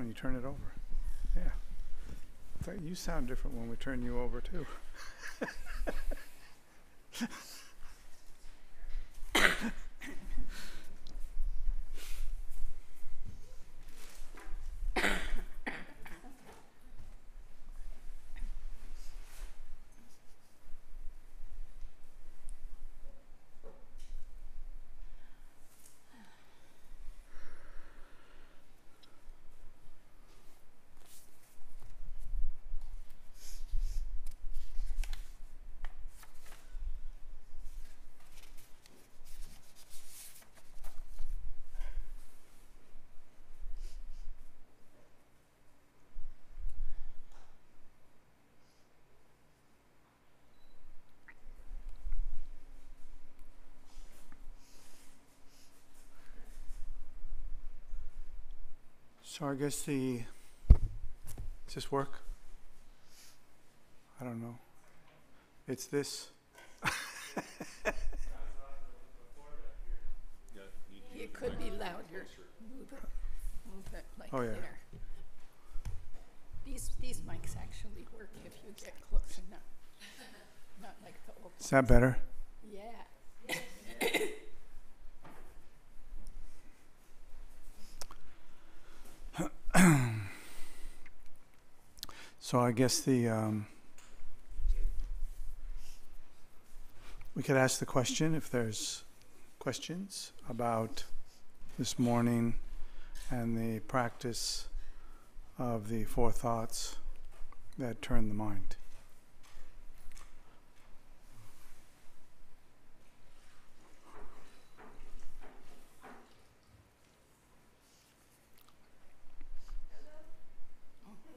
when you turn it over. Yeah. But you sound different when we turn you over too. So I guess does this work? I don't know. It's this. It could be louder. Move it like Oh, yeah. there. These mics actually work if you get close enough. Not like the old Is that better? Yeah. So I guess we could ask the question if there's questions about this morning and the practice of the 4 thoughts that turn the mind.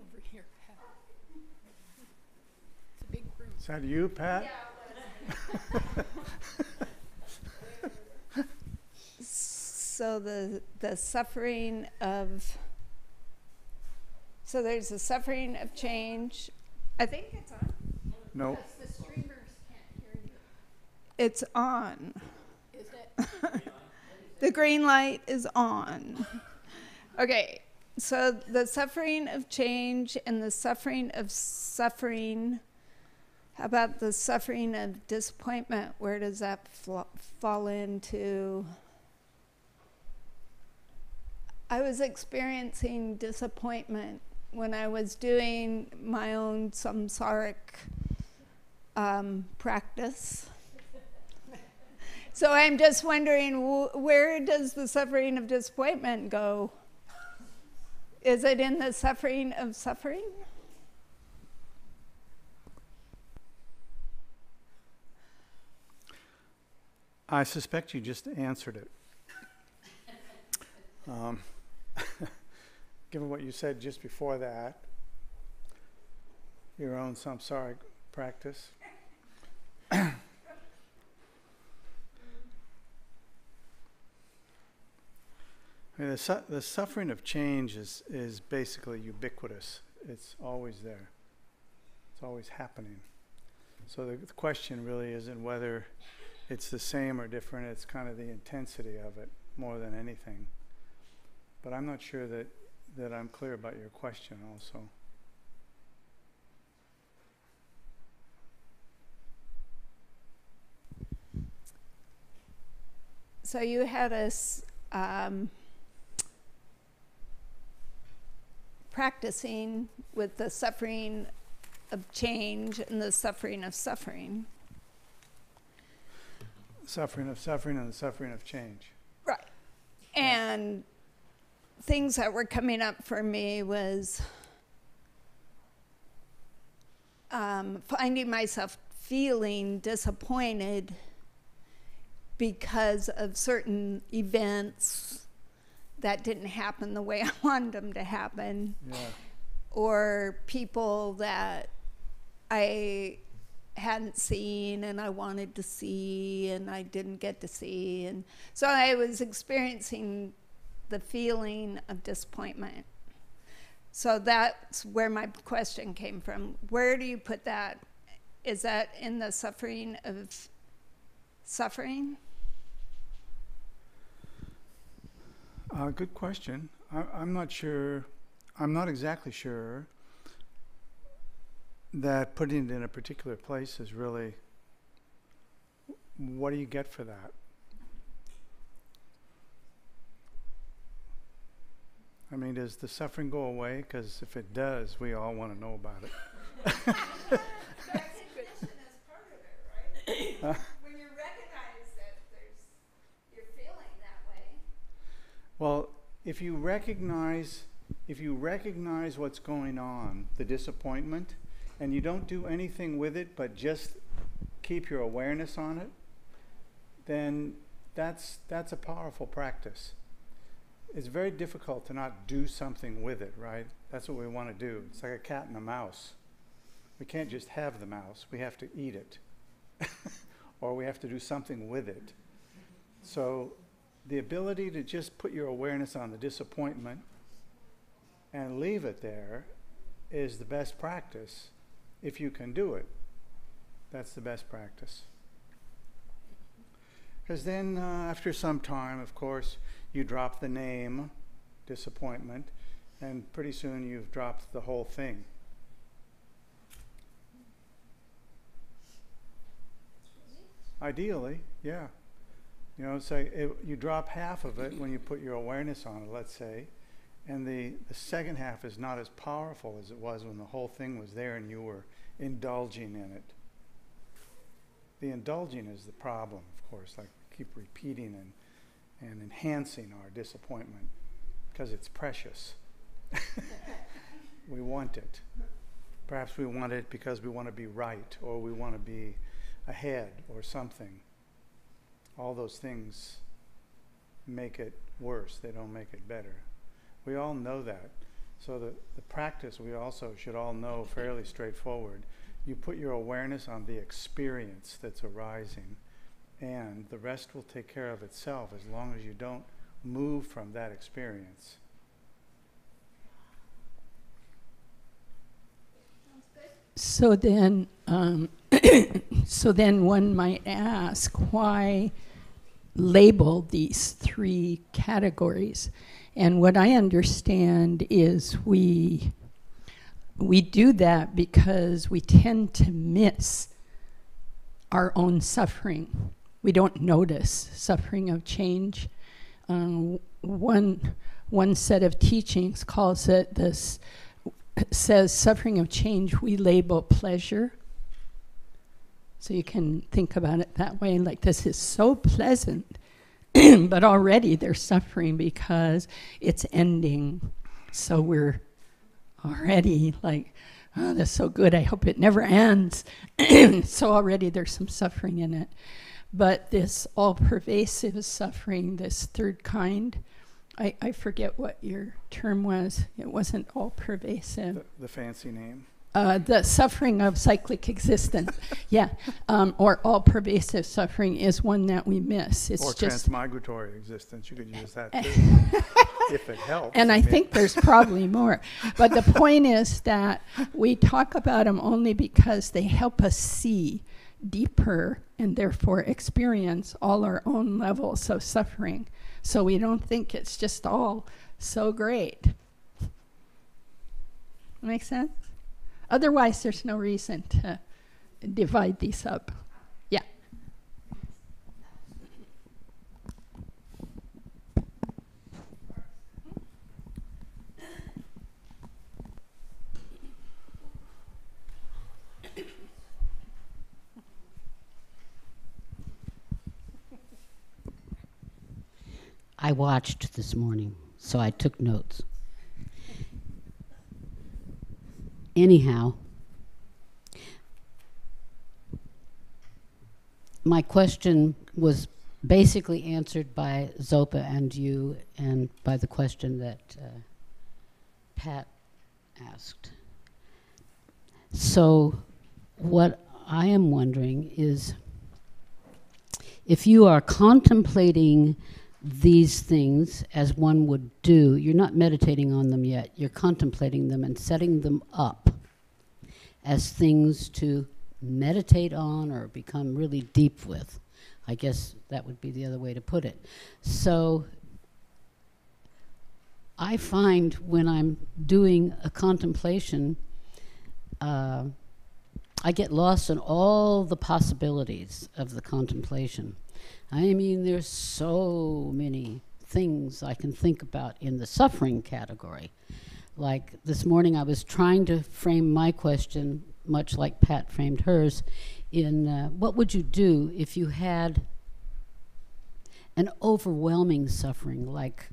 Over here, Pat. It's a big room. Is that you, Pat? So the suffering of, so there's the suffering of change. I think it's on. No. Yes, the streamers can't hear you. It's on. Is it? The green light is on. Okay, so the suffering of change and the suffering of suffering. How about the suffering of disappointment? Where does that fall into? I was experiencing disappointment when I was doing my own samsaric practice. So I'm just wondering, where does the suffering of disappointment go? Is it in the suffering of suffering? I suspect you just answered it. Given what you said just before that, your own samsaric practice. I mean, the suffering of change is basically ubiquitous. It's always there. It's always happening. So the question really isn't whether it's the same or different. It's kind of the intensity of it more than anything. But I'm not sure that I'm clear about your question also. So you had us practicing with the suffering of change and the suffering of suffering. Suffering of suffering and the suffering of change. Right. And things that were coming up for me was finding myself feeling disappointed because of certain events that didn't happen the way I wanted them to happen. Yeah. Or people that I hadn't seen and I wanted to see and I didn't get to see. And so I was experiencing the feeling of disappointment. So that's where my question came from. Where do you put that? Is that in the suffering of suffering? Good question. I'm not sure I'm not exactly sure that putting it in a particular place is really, what do you get for that? I mean, does the suffering go away? Because if it does, we all want to know about it. Recognition is part of it, right? When you recognize that you're feeling that way. Well, if you recognize what's going on, the disappointment, and you don't do anything with it but just keep your awareness on it, then that's a powerful practice. It's very difficult to not do something with it, right? That's what we want to do. It's like a cat and a mouse. We can't just have the mouse. We have to eat it. Or we have to do something with it. So the ability to just put your awareness on the disappointment and leave it there is the best practice. If you can do it, that's the best practice. Because then after some time, of course, you drop the name, disappointment, and pretty soon you've dropped the whole thing. Ideally, yeah. You know, so you drop half of it when you put your awareness on it, let's say, and the second half is not as powerful as it was when the whole thing was there and you were indulging in it. The indulging is the problem, of course, like keep repeating and enhancing our disappointment because it's precious. We want it. Perhaps we want it because we want to be right, or we want to be ahead or something. All those things make it worse. They don't make it better. We all know that. So the practice we also should all know fairly straightforward. You put your awareness on the experience that's arising, and the rest will take care of itself as long as you don't move from that experience. So then, so then one might ask, why label these three categories? And what I understand is we do that because we tend to miss our own suffering. We don't notice suffering of change. One set of teachings calls it this, says suffering of change we label pleasure. So you can think about it that way, like this is so pleasant, but already they're suffering because it's ending. So we're already like, oh, that's so good, I hope it never ends. So already there's some suffering in it. But this all-pervasive suffering, this third kind, I forget what your term was. It wasn't all-pervasive. The fancy name. The suffering of cyclic existence, yeah, or all-pervasive suffering is one that we miss. It's or just transmigratory existence. You could use that too, if it helps. And I think there's probably more. But the point is that we talk about them only because they help us see deeper and therefore experience all our own levels of suffering. So we don't think it's just all so great. Make sense? Otherwise, there's no reason to divide these up. Yeah. I watched this morning, so I took notes. Anyhow, my question was basically answered by Zopa and you, and by the question that Pat asked. So what I am wondering is, if you are contemplating these things as one would do, you're not meditating on them yet, you're contemplating them and setting them up as things to meditate on or become really deep with. I guess that would be the other way to put it. So I find when I'm doing a contemplation, I get lost in all the possibilities of the contemplation. I mean, there's so many things I can think about in the suffering category. Like this morning, I was trying to frame my question, much like Pat framed hers, in what would you do if you had an overwhelming suffering, like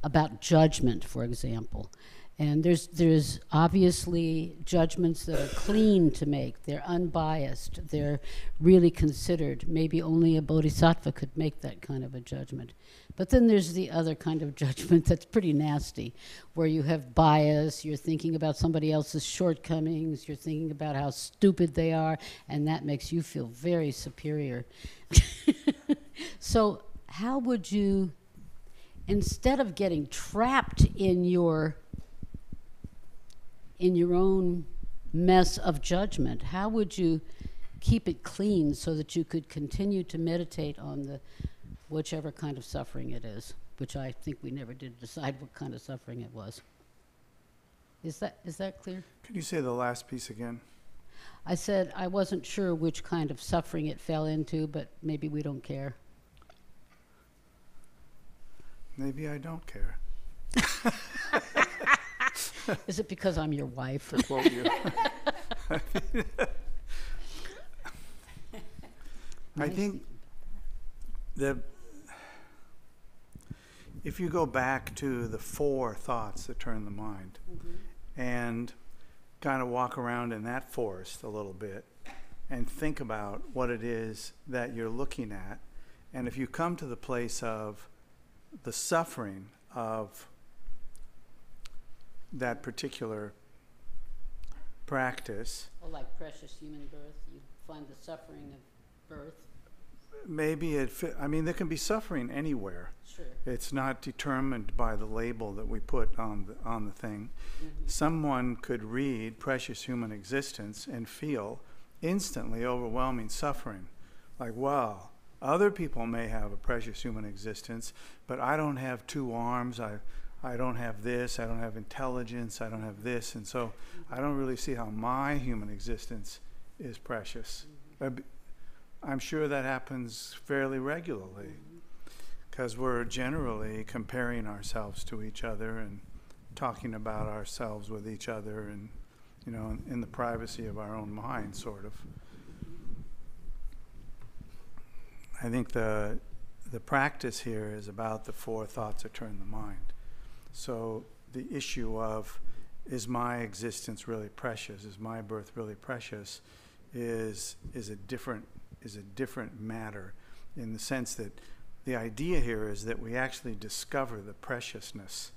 about judgment, for example. And there's obviously judgments that are clean to make. They're unbiased. They're really considered. Maybe only a bodhisattva could make that kind of a judgment. But then there's the other kind of judgment that's pretty nasty, where you have bias, you're thinking about somebody else's shortcomings, you're thinking about how stupid they are, and that makes you feel very superior. So how would you, instead of getting trapped in your own mess of judgment, how would you keep it clean so that you could continue to meditate on the whichever kind of suffering it is, which I think we never did decide what kind of suffering it was. Is that clear? Could you say the last piece again? I said I wasn't sure which kind of suffering it fell into, but maybe we don't care. Maybe I don't care. Is it because I'm your wife? To quote you. I think that if you go back to the 4 thoughts that turn the mind, and kind of walk around in that forest a little bit and think about what it is that you're looking at, and if you come to the place of the suffering of that particular practice. Oh, like precious human birth, you find the suffering of birth. Maybe I mean, there can be suffering anywhere. Sure. It's not determined by the label that we put on the thing. Mm-hmm. Someone could read Precious Human Existence and feel instantly overwhelming suffering. Like, wow, other people may have a precious human existence, but I don't have 2 arms, I don't have this, I don't have intelligence, I don't have this, and so I don't really see how my human existence is precious. Mm-hmm. I'm sure that happens fairly regularly, because we're generally comparing ourselves to each other and talking about ourselves with each other, and in the privacy of our own mind, sort of. I think the practice here is about the 4 thoughts that turn the mind. So the issue of, is my existence really precious? Is my birth really precious? Is a different matter, in the sense that the idea here is that we actually discover the preciousness.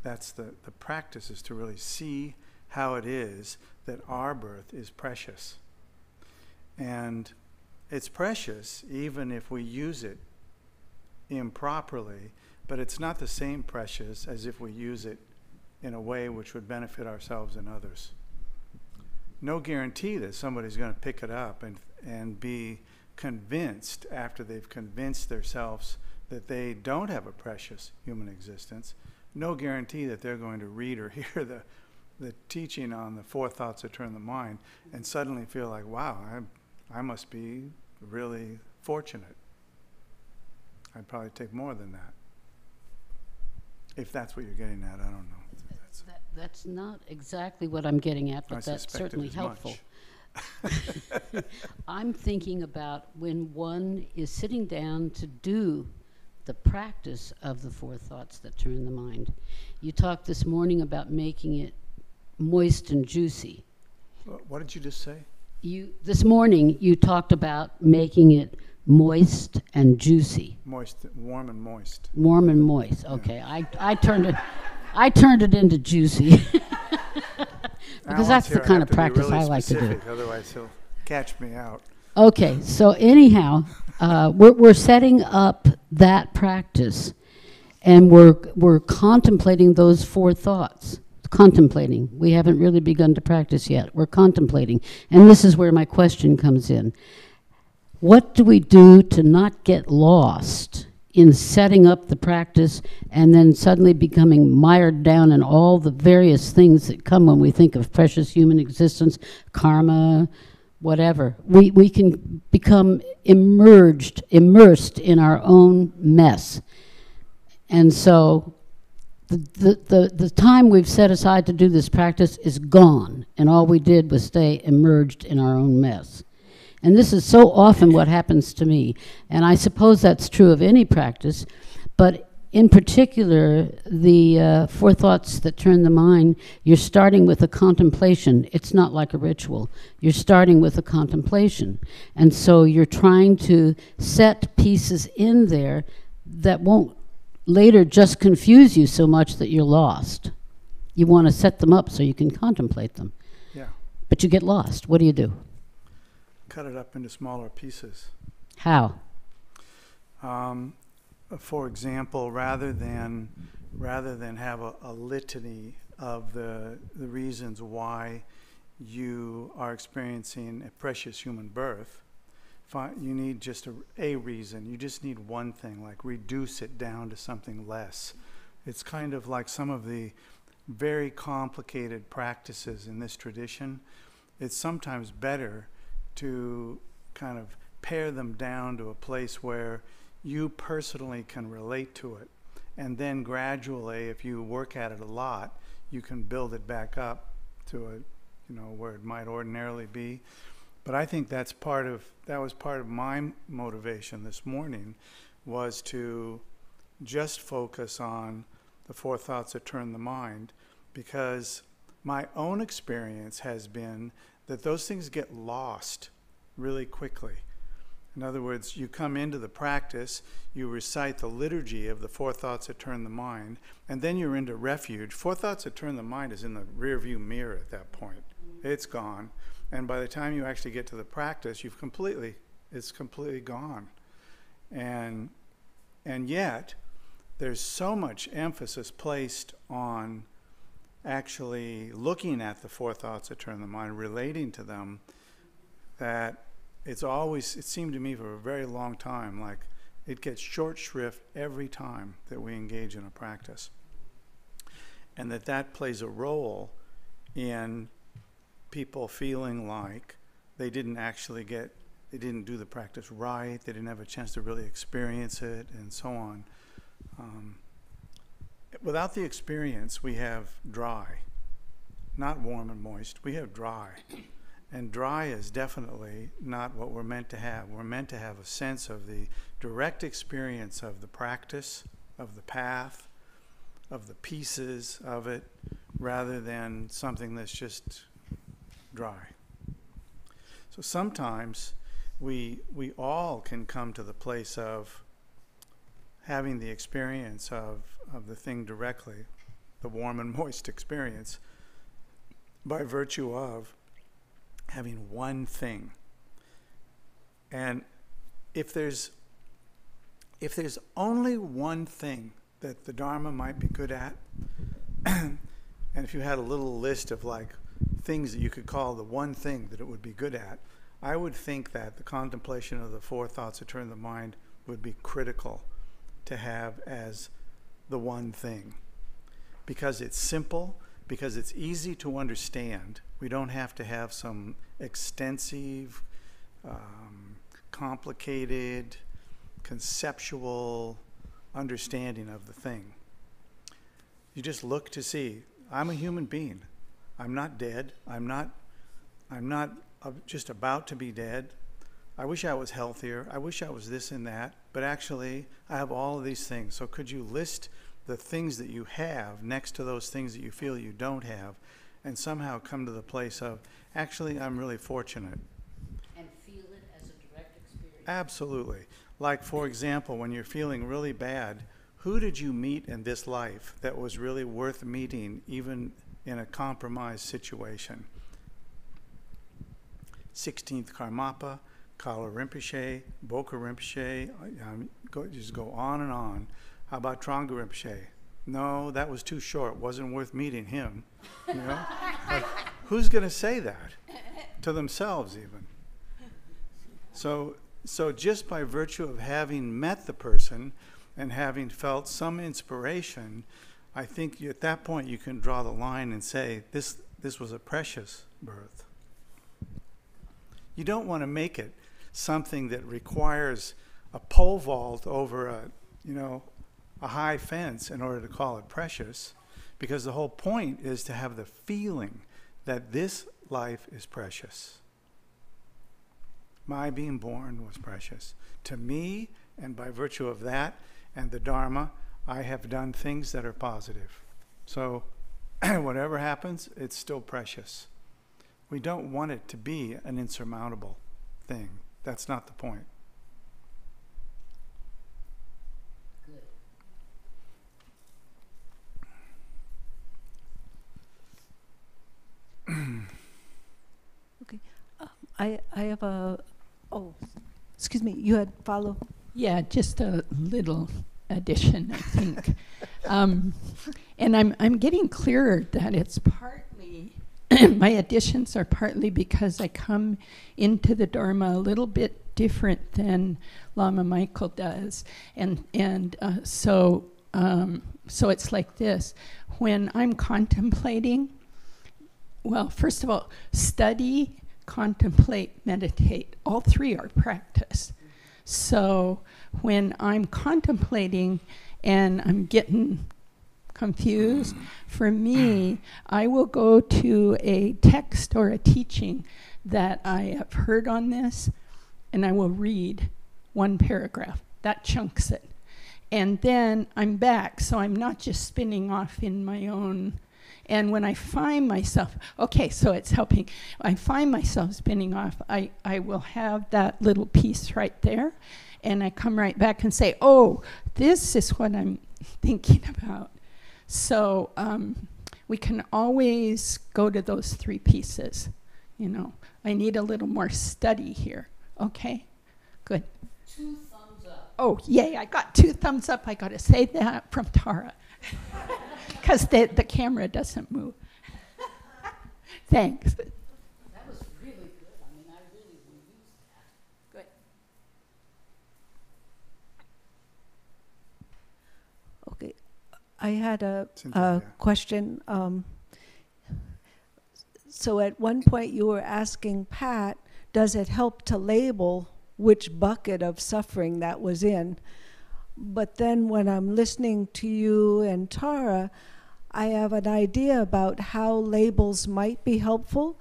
That's the practice, is to really see how it is that our birth is precious. And it's precious even if we use it improperly, but it's not the same precious as if we use it in a way which would benefit ourselves and others. No guarantee that somebody's going to pick it up and be convinced, after they've convinced themselves that they don't have a precious human existence. No guarantee that they're going to read or hear the teaching on the 4 thoughts that turn the mind and suddenly feel like, wow, I must be really fortunate. I'd probably take more than that. If that's what you're getting at, I don't know. That's not exactly what I'm getting at, but that's certainly helpful. I'm thinking about when one is sitting down to do the practice of the 4 thoughts that turn the mind. You talked this morning about making it moist and juicy. What did you just say? This morning you talked about making it moist and juicy. Moist, warm and moist. Warm and moist. Okay, yeah. I turned it into juicy. Because that's the kind of practice I like to do. Otherwise he'll catch me out. Okay, so anyhow, we're setting up that practice, and we're contemplating those 4 thoughts. Contemplating. We haven't really begun to practice yet. We're contemplating. And this is where my question comes in. What do we do to not get lost in setting up the practice and then suddenly becoming mired down in all the various things that come when we think of precious human existence, karma, whatever. We can become immersed in our own mess. And so the time we've set aside to do this practice is gone, and all we did was stay immersed in our own mess. And this is so often what happens to me. And I suppose that's true of any practice, but in particular, the four thoughts that turn the mind, you're starting with a contemplation. It's not like a ritual. You're starting with a contemplation. And so you're trying to set pieces in there that won't later just confuse you so much that you're lost. You want to set them up so you can contemplate them. Yeah. But you get lost. What do? Cut it up into smaller pieces. How? For example, rather than have a litany of the reasons why you are experiencing a precious human birth, you need just a reason. You just need one thing, like reduce it down to something less. It's kind of like some of the very complicated practices in this tradition. It's sometimes better to kind of pare them down to a place where you personally can relate to it. And then gradually, if you work at it a lot, you can build it back up to where it might ordinarily be. But I think that was part of my motivation this morning, was to just focus on the four thoughts that turn the mind, because my own experience has been that those things get lost really quickly. In other words, you come into the practice, you recite the liturgy of the four thoughts that turn the mind, and then you're into refuge. Four thoughts that turn the mind is in the rear view mirror at that point. It's gone. And by the time you actually get to the practice, it's completely gone. And yet, there's so much emphasis placed on actually looking at the four thoughts that turn the mind, relating to them, that it seemed to me for a very long time like it gets short shrift every time that we engage in a practice. And that plays a role in people feeling like they didn't do the practice right, they didn't have a chance to really experience it, and so on. Without the experience, we have dry, not warm and moist. We have dry. And dry is definitely not what we're meant to have. We're meant to have a sense of the direct experience of the practice, of the path, of the pieces of it, rather than something that's just dry. So sometimes we all can come to the place of having the experience of the thing directly, the warm and moist experience, by virtue of having one thing. And if there's only one thing that the Dharma might be good at, and if you had a little list of like things that you could call the one thing that it would be good at, I would think that the contemplation of the four thoughts that turn the mind would be critical to have as the one thing, because it's simple, because it's easy to understand. We don't have to have some extensive, complicated, conceptual understanding of the thing. You just look to see, I'm a human being. I'm not dead. I'm not just about to be dead. I wish I was healthier. I wish I was this and that. But actually, I have all of these things. So could you list the things that you have next to those things that you feel you don't have, and somehow come to the place of, actually, I'm really fortunate. And feel it as a direct experience. Absolutely. Like, for example, when you're feeling really bad, who did you meet in this life that was really worth meeting, even in a compromised situation? 16th Karmapa, Kala Rinpoche, Boka Rinpoche, just go on and on. How about Trungpa Rinpoche? No, that was too short. Wasn't worth meeting him. You know? Like, who's going to say that? To themselves, even. So just by virtue of having met the person, and having felt some inspiration, I think at that point you can draw the line and say, this was a precious birth. You don't want to make it something that requires a pole vault over a high fence in order to call it precious, because the whole point is to have the feeling that this life is precious. My being born was precious to me, and by virtue of that and the Dharma, I have done things that are positive. So whatever happens, it's still precious. We don't want it to be an insurmountable thing. That's not the point. Okay. I have a, excuse me, you had follow? Yeah, just a little addition, I think. And I'm getting clearer that it's partly, my additions are partly because I come into the Dharma a little bit different than Lama Michael does. So it's like this. When I'm contemplating, well, first of all, study, contemplate, meditate. All three are practice. So when I'm contemplating and I'm getting confused, for me, I will go to a text or a teaching that I have heard on this, and I will read one paragraph. That chunks it. And then I'm back, so I'm not just spinning off in my own. And when I find myself, okay, so it's helping. I find myself spinning off, I will have that little piece right there, and I come right back and say, oh, this is what I'm thinking about. So we can always go to those three pieces. I need a little more study here. Okay, good. 2 thumbs up. Oh, yay, I got 2 thumbs up. I got to say that from Tara. Because the camera doesn't move. Thanks. That was really good. I mean, I really will use that. Good. Okay. I had a Cynthia, yeah. question. So at one point you were asking Pat, does it help to label which bucket of suffering that was in? But then when I'm listening to you and Tara, I have an idea about how labels might be helpful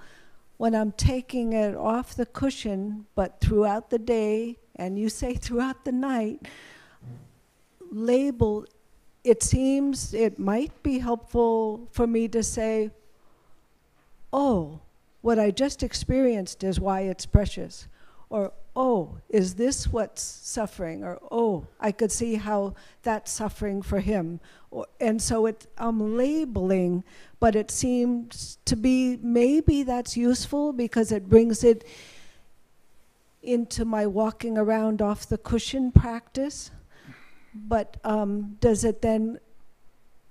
when I'm taking it off the cushion, but throughout the day, and you say throughout the night, label, it seems it might be helpful for me to say, oh, what I just experienced is why it's precious. Or, oh, is this what's suffering? Or, oh, I could see how that's suffering for him. And so I'm labeling, but it seems to be, maybe that's useful because it brings it into my walking around off the cushion practice. But does it then,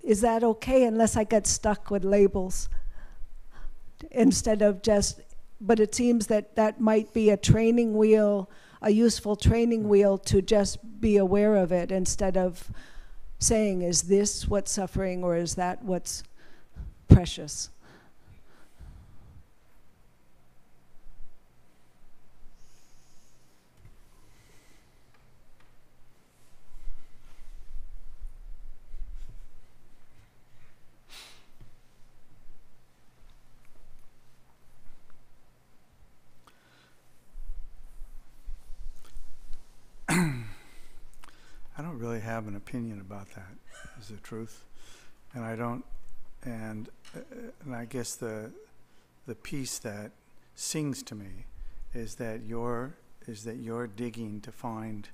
is that okay unless I get stuck with labels? Instead of just, but it seems that might be a training wheel, a useful training wheel to just be aware of it instead of saying, is this what's suffering or is that what's precious? I don't really have an opinion about that, is the truth. And I don't, and I guess the piece that sings to me is that you're digging to find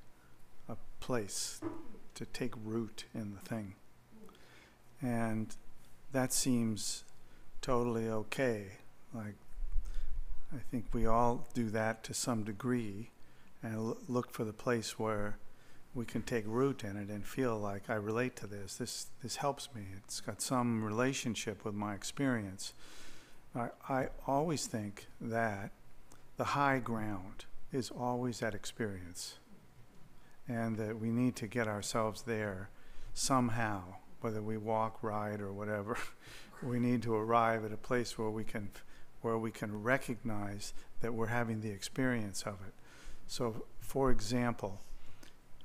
a place to take root in the thing. And that seems totally okay. Like, I think we all do that to some degree and look for the place where we can take root in it and feel like I relate to this. This helps me. It's got some relationship with my experience. I always think that the high ground is always that experience. and that we need to get ourselves there somehow, whether we walk, ride, or whatever. We need to arrive at a place where we can recognize that we're having the experience of it. So, for example,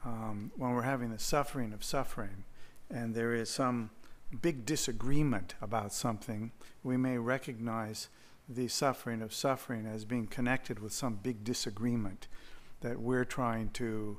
when we're having the suffering of suffering, and there is some big disagreement about something, we may recognize the suffering of suffering as being connected with some big disagreement, that we're trying to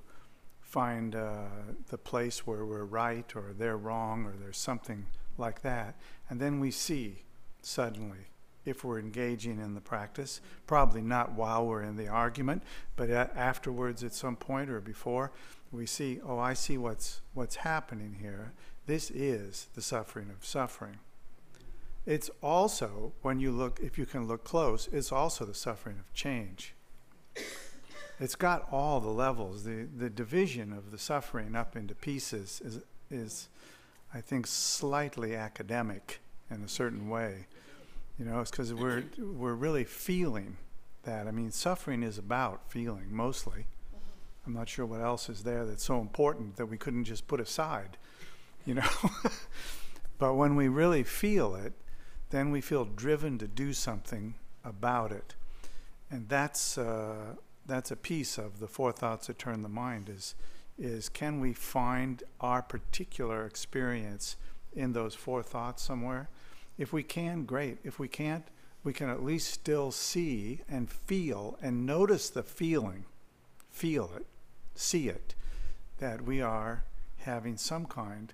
find the place where we're right or they're wrong, or there's something like that. And then we see suddenly, if we're engaging in the practice, probably not while we're in the argument, but afterwards at some point or before, we see, oh, I see what's happening here. This is the suffering of suffering. It's also, when you look, if you can look close, it's also the suffering of change. It's got all the levels. The division of the suffering up into pieces is I think, slightly academic in a certain way. You know, it's because we're really feeling that. I mean, suffering is about feeling, mostly. I'm not sure what else is there that's so important that we couldn't just put aside, you know. But when we really feel it, then we feel driven to do something about it. And that's a piece of the four thoughts that turn the mind, is can we find our particular experience in those four thoughts somewhere? If we can, great. If we can't, we can at least still see and feel and notice the feeling, feel it, see it, that we are having some kind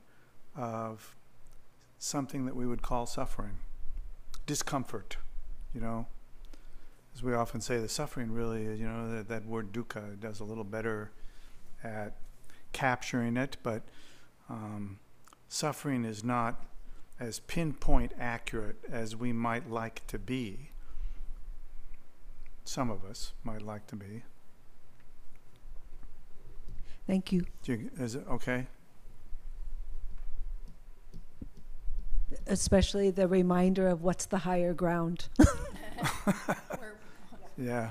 of something that we would call suffering, discomfort, you know. As we often say, the suffering really is, you know, that word dukkha does a little better at capturing it, but suffering is not as pinpoint accurate as we might like to be. Some of us might like to be. Thank you. Is it okay? Especially the reminder of what's the higher ground. Yeah.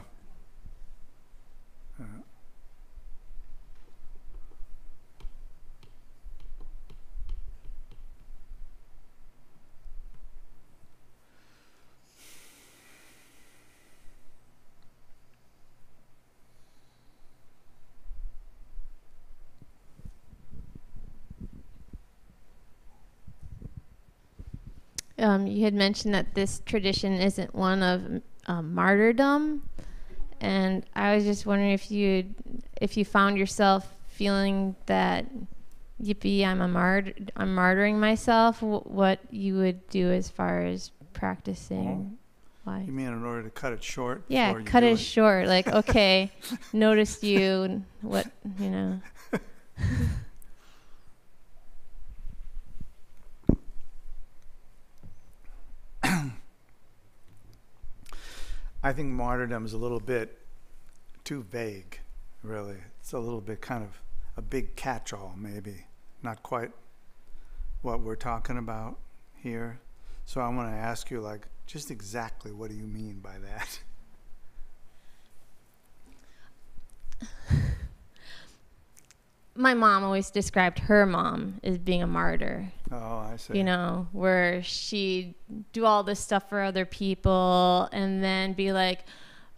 You had mentioned that this tradition isn't one of martyrdom, and I was just wondering if you found yourself feeling that, yippee, I'm martyring myself, what you would do as far as practicing. Why? You mean in order to cut it short? Yeah, cut it short. Like, okay, noticed you, and what, you know. I think martyrdom is a little bit too vague, really. It's a little bit kind of a big catch-all, maybe. Not quite what we're talking about here. So I want to ask you, like, just exactly what do you mean by that? My mom always described her mom as being a martyr. Oh, I see. You know, where she'd do all this stuff for other people and then be like,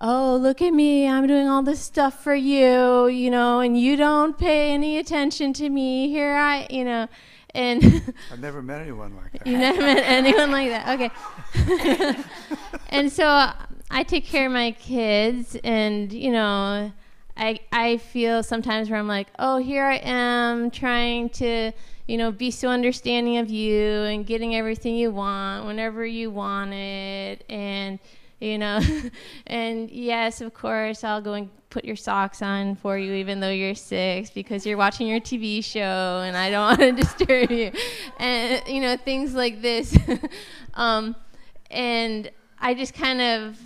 oh, look at me, I'm doing all this stuff for you, you know, and you don't pay any attention to me. Here I, you know, and I've never met anyone like that. You never met anyone like that? Okay. And so I take care of my kids, and, you know, I feel sometimes where I'm like, oh, here I am trying to, you know, be so understanding of you and getting everything you want whenever you want it. And, you know, and yes, of course, I'll go and put your socks on for you even though you're 6 because you're watching your TV show and I don't want to disturb you. And, you know, things like this. And I just kind of,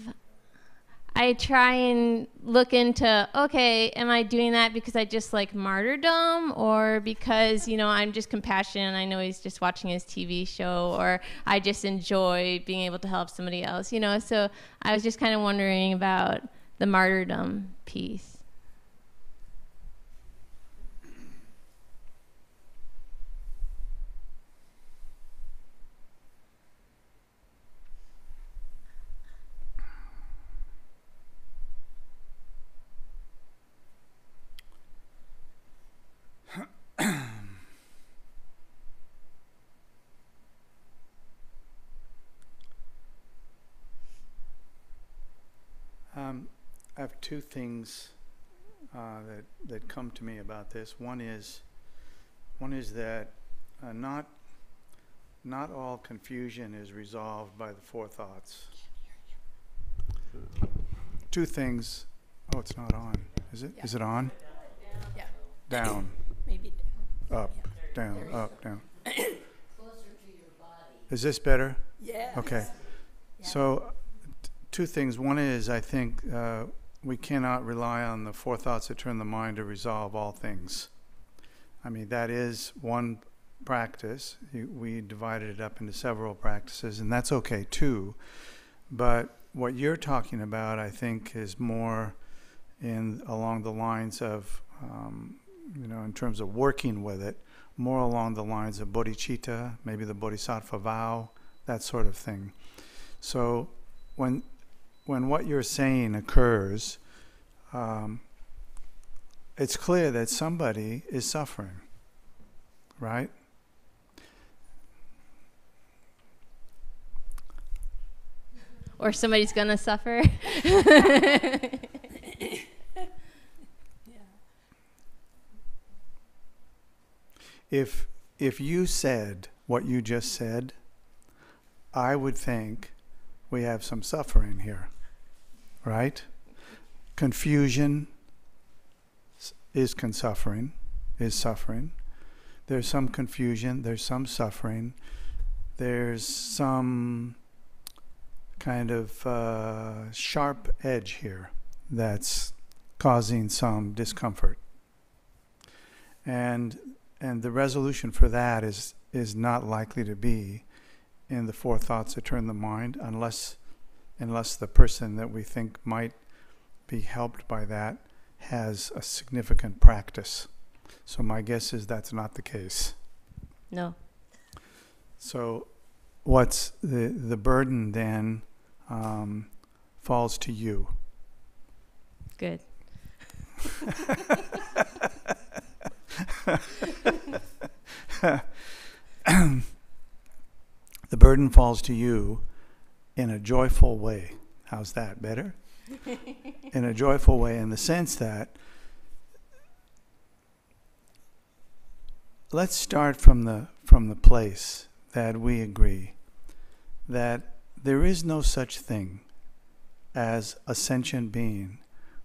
I try and look into, okay, am I doing that because I just like martyrdom, or because, you know, I'm just compassionate and I know he's just watching his TV show, or I just enjoy being able to help somebody else, you know? So I was just kind of wondering about the martyrdom piece. I have two things that come to me about this. One is that not all confusion is resolved by the four thoughts. Two things. Oh, it's not on. Is it? Yeah. Is it on? Yeah. Down. Maybe down. Up. Down. There you Up. Down. Closer to your body. Is this better? Yeah. Okay. Yeah. So, two things. One is, I think we cannot rely on the four thoughts that turn the mind to resolve all things. I mean, that is one practice. We divided it up into several practices, and that's okay too. But what you're talking about, I think, is more along the lines of, in terms of working with it, more along the lines of bodhicitta, maybe the bodhisattva vow, that sort of thing. So when what you're saying occurs, it's clear that somebody is suffering, right? Or somebody's gonna suffer. If you said what you just said, I would think we have some suffering here, right? Confusion is suffering. There's some confusion, there's some suffering, there's some kind of sharp edge here that's causing some discomfort. And the resolution for that is not likely to be in the four thoughts that turn the mind, unless the person that we think might be helped by that has a significant practice. So my guess is that's not the case. No. So what's the burden then falls to you. Good. The burden falls to you in a joyful way. How's that? Better? In a joyful way, in the sense that, let's start from the place that we agree that there is no such thing as a sentient being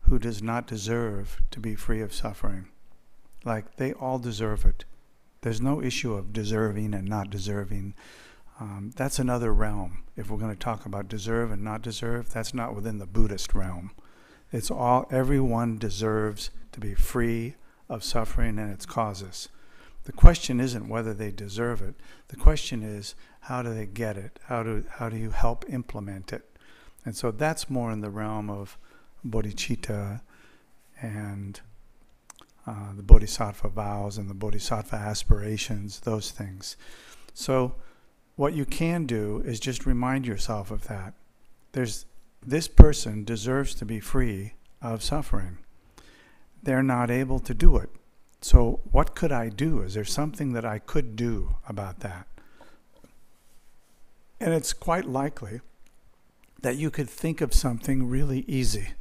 who does not deserve to be free of suffering. Like, they all deserve it. There's no issue of deserving and not deserving. That's another realm. If we're going to talk about deserve and not deserve, that's not within the Buddhist realm. It's all, everyone deserves to be free of suffering and its causes. The question isn't whether they deserve it. The question is, how do they get it? How do you help implement it? And so that's more in the realm of bodhicitta and the bodhisattva vows and the bodhisattva aspirations, those things. So what you can do is just remind yourself of that. This person deserves to be free of suffering. They're not able to do it. So what could I do? Is there something that I could do about that? And it's quite likely that you could think of something really easy.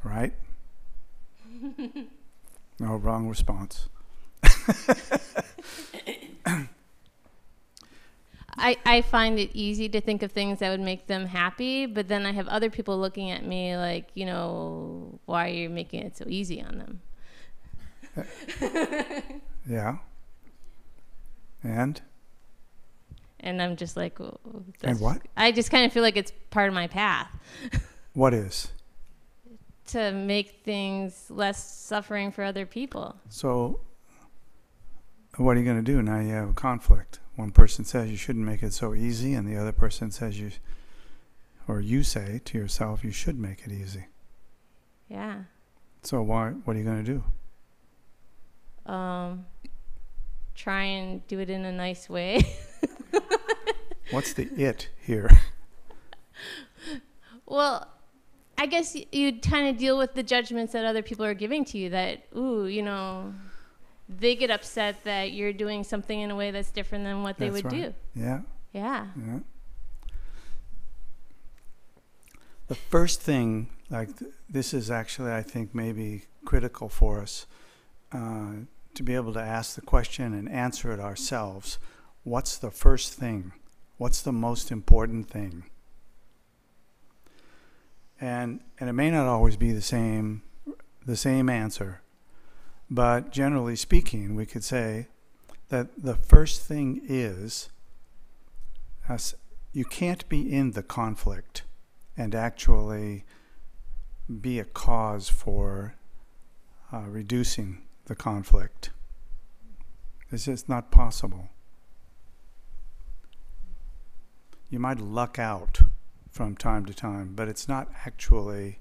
Right? No, wrong response. I find it easy to think of things that would make them happy, but then I have other people looking at me like, why are you making it so easy on them? Yeah. And I'm just like, and what? I just kind of feel like it's part of my path. What is? To make things less suffering for other people. So what are you going to do? Now you have a conflict. One person says you shouldn't make it so easy, and the other person says you say to yourself you should make it easy. Yeah. So what are you going to do? Try and do it in a nice way. What's the it here? Well, I guess you'd kind of deal with the judgments that other people are giving to you, that, they get upset that you're doing something in a way that's different than what they would do. Yeah. Yeah. Yeah. the first thing, this is actually, I think, maybe critical for us to be able to ask the question and answer it ourselves. What's the first thing? What's the most important thing? And it may not always be the same answer, but generally speaking, we could say that the first thing is you can't be in the conflict and actually be a cause for reducing the conflict. It's just not possible. You might luck out from time to time, but it's not actually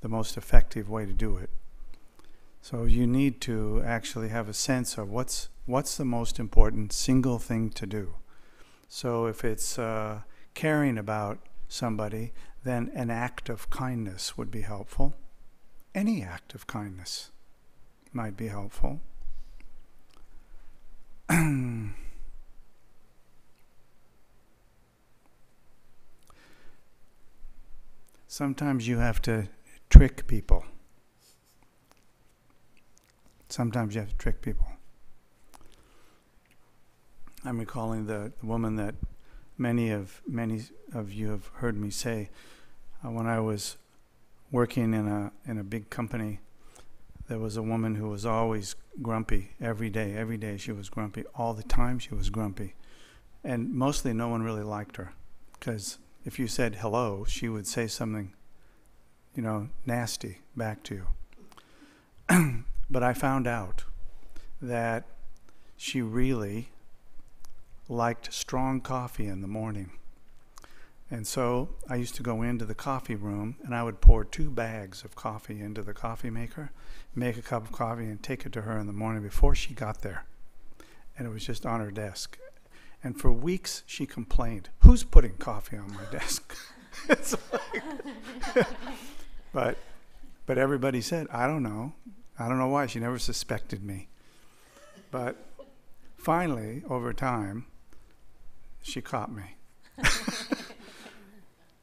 the most effective way to do it. So you need to actually have a sense of what's the most important single thing to do. So if it's caring about somebody, then an act of kindness would be helpful. Any act of kindness might be helpful. Sometimes you have to trick people. Sometimes you have to trick people. I'm recalling the woman that many of you have heard me say when I was working in a big company. There was a woman who was always grumpy every day. Every day she was grumpy. All the time she was grumpy. And mostly no one really liked her, because if you said hello, she would say something, nasty back to you. But I found out that she really liked strong coffee in the morning. And so I used to go into the coffee room and I would pour 2 bags of coffee into the coffee maker, make a cup of coffee and take it to her in the morning before she got there. And it was just on her desk. And for weeks she complained, "Who's putting coffee on my desk?" It's like but everybody said, I don't know why. She never suspected me. But finally, over time, she caught me.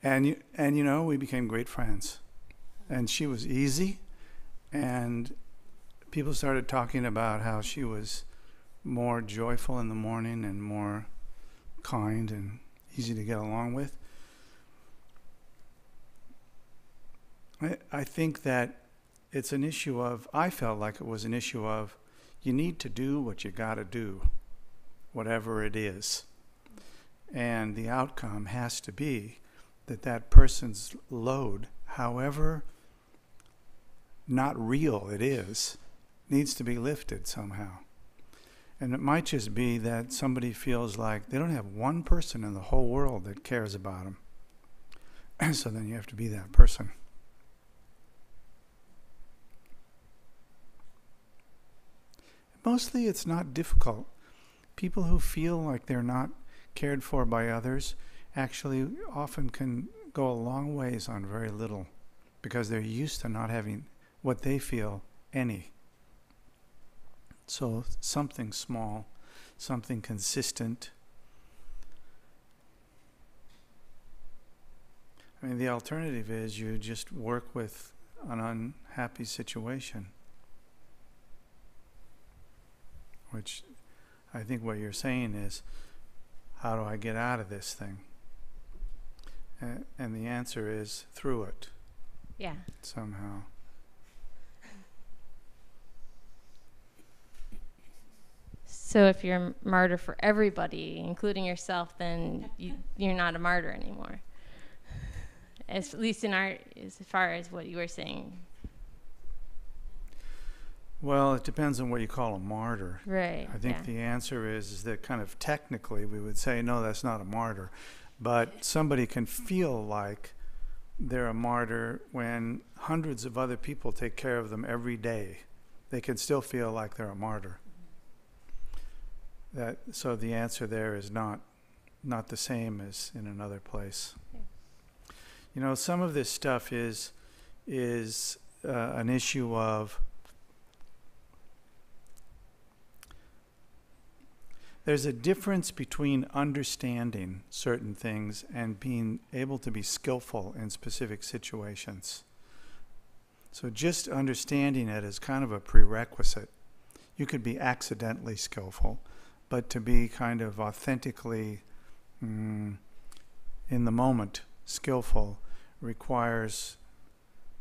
And we became great friends. And she was easy, and people started talking about how she was more joyful in the morning and more kind and easy to get along with. I think that it's an issue of, I felt like it was an issue of, you need to do what you got to do, whatever it is. And the outcome has to be that person's load, however not real it is, needs to be lifted somehow. And it might just be that somebody feels like they don't have one person in the whole world that cares about them. So then you have to be that person. Mostly it's not difficult. People who feel like they're not cared for by others actually often can go a long ways on very little, because they're used to not having what they feel any. So something small, something consistent. I mean, the alternative is you just work with an unhappy situation, which I think what you're saying is, how do I get out of this thing? And the answer is through it. Yeah. Somehow. So if you're a martyr for everybody, including yourself, then you're not a martyr anymore. At least as far as what you were saying. Well, it depends on what you call a martyr. Right. I think the answer is that kind of technically we would say, no, that's not a martyr. But somebody can feel like they're a martyr when hundreds of other people take care of them every day. They can still feel like they're a martyr. So the answer there is not the same as in another place. Okay. Some of this stuff is an issue of, there's a difference between understanding certain things and being able to be skillful in specific situations. So just understanding it is kind of a prerequisite. You could be accidentally skillful, but to be kind of authentically in the moment skillful requires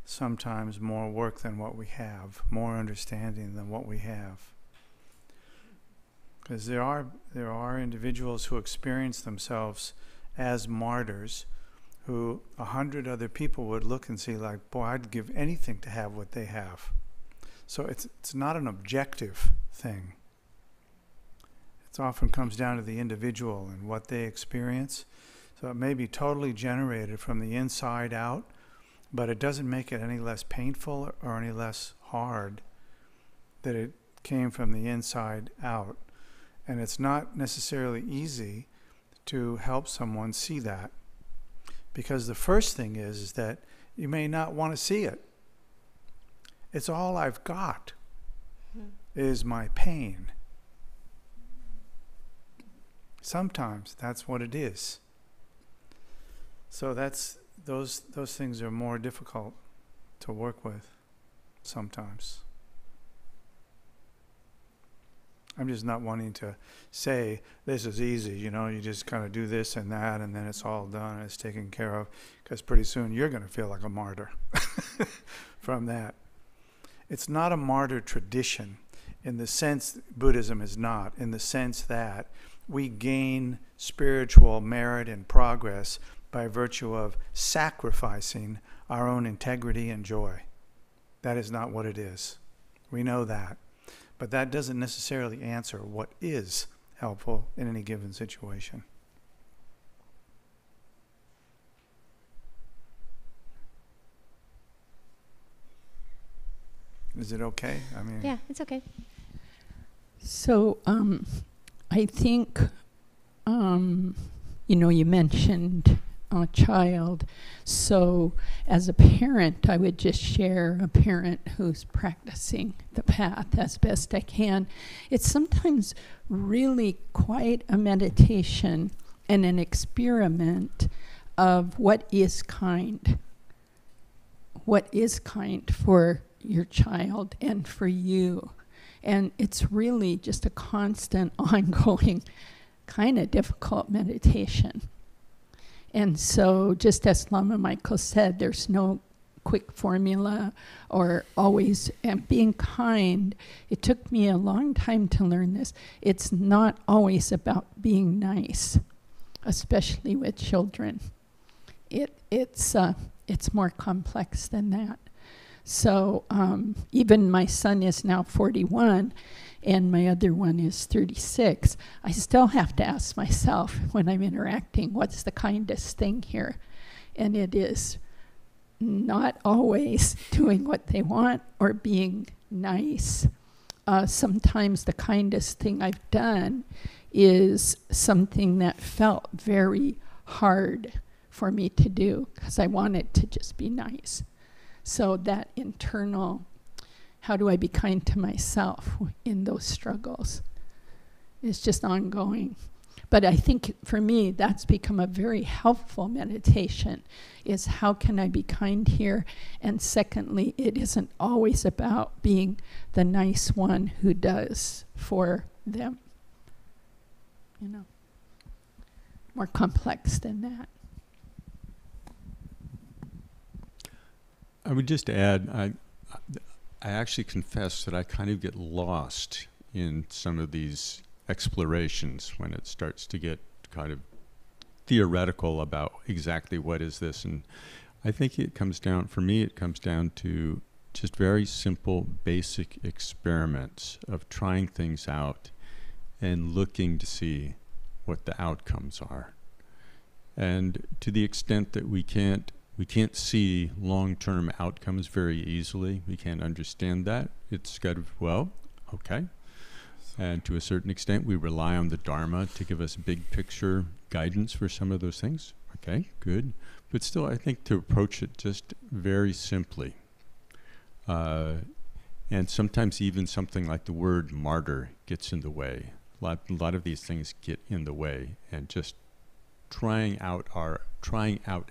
sometimes more work than what we have, more understanding than what we have. Because there are individuals who experience themselves as martyrs, who 100 other people would look and see like, boy, I'd give anything to have what they have. So it's not an objective thing. It often comes down to the individual and what they experience. So it may be totally generated from the inside out, but it doesn't make it any less painful or any less hard that it came from the inside out. And it's not necessarily easy to help someone see that. Because the first thing is that you may not want to see it. It's all I've got is my pain. Sometimes that's what it is. So those things are more difficult to work with sometimes. I'm just not wanting to say this is easy, you just kind of do this and that and then it's all done and it's taken care of, because pretty soon you're going to feel like a martyr from that. It's not a martyr tradition in the sense Buddhism is not, in the sense that we gain spiritual merit and progress by virtue of sacrificing our own integrity and joy. That is not what it is. We know that. But that doesn't necessarily answer what is helpful in any given situation. Is it okay? I mean, Yeah, it's okay. So I think, you mentioned a child. So as a parent, I would just share a parent who's practicing the path as best I can. It's sometimes really quite a meditation and an experiment of what is kind. What is kind for your child and for you. And it's really just a constant, ongoing, kind of difficult meditation. And so, just as Lama Michael said, there's no quick formula or always, and being kind, it took me a long time to learn this. It's not always about being nice, especially with children. It's more complex than that. So even my son is now 41 and my other one is 36. I still have to ask myself when I'm interacting, what's the kindest thing here? And it is not always doing what they want or being nice. Sometimes the kindest thing I've done is something that felt very hard for me to do because I wanted to just be nice. So that internal, how do I be kind to myself in those struggles, is just ongoing. But I think for me, that's become a very helpful meditation, is how can I be kind here? And secondly, it isn't always about being the nice one who does for them. More complex than that. I would just add, I actually confess that I kind of get lost in some of these explorations when it starts to get kind of theoretical about exactly what is this. And I think it comes down to just very simple, basic experiments of trying things out and looking to see what the outcomes are. And to the extent that we can't see long-term outcomes very easily. We can't understand that. It's kind of, okay. And to a certain extent, we rely on the Dharma to give us big picture guidance for some of those things. Okay, good. But still, I think to approach it just very simply. And sometimes even something like the word martyr gets in the way. A lot of these things get in the way, and just trying out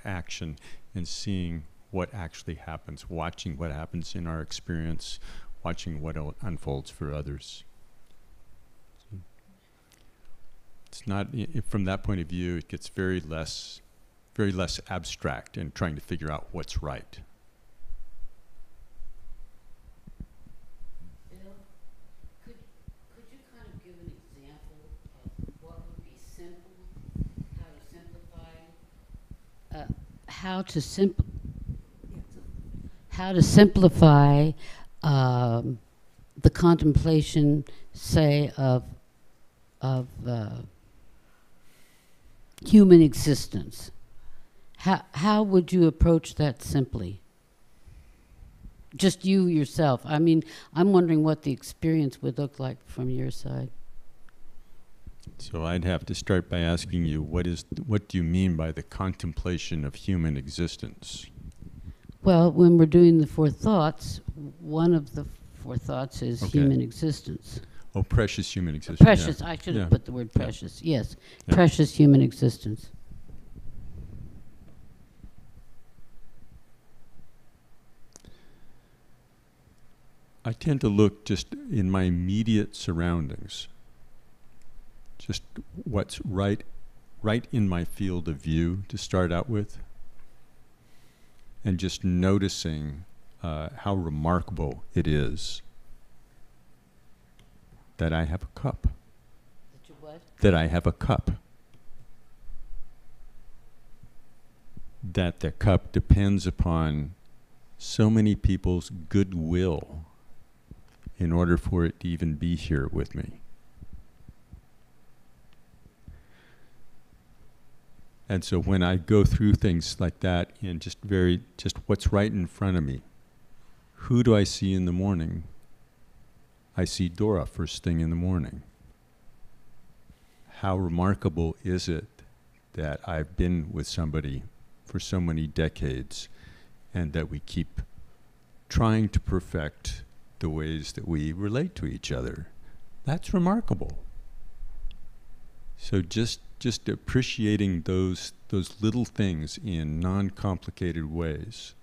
action and seeing what actually happens, watching what happens in our experience, watching what unfolds for others. It's not, from that point of view, it gets very less abstract in trying to figure out what's right. Bill, could you kind of give an example of what would be simple, how to simplify the contemplation, say, of human existence? How would you approach that simply? Just you yourself. I mean, I'm wondering what the experience would look like from your side. So I'd have to start by asking you, what do you mean by the contemplation of human existence? Well, when we're doing the four thoughts, one of the four thoughts is human existence. Oh, precious human existence. Precious. Yeah. I should have put the word precious. Yeah. Yes. Yeah. Precious human existence. I tend to look just in my immediate surroundings, just what's right in my field of view to start out with, and just noticing how remarkable it is that I have a cup. That you what? That I have a cup. That the cup depends upon so many people's goodwill in order for it to even be here with me. And so when I go through things like that and just what's right in front of me, who do I see in the morning? I see Dora first thing in the morning. How remarkable is it that I've been with somebody for so many decades, and that we keep trying to perfect the ways that we relate to each other. That's remarkable. So just appreciating those little things in non-complicated ways.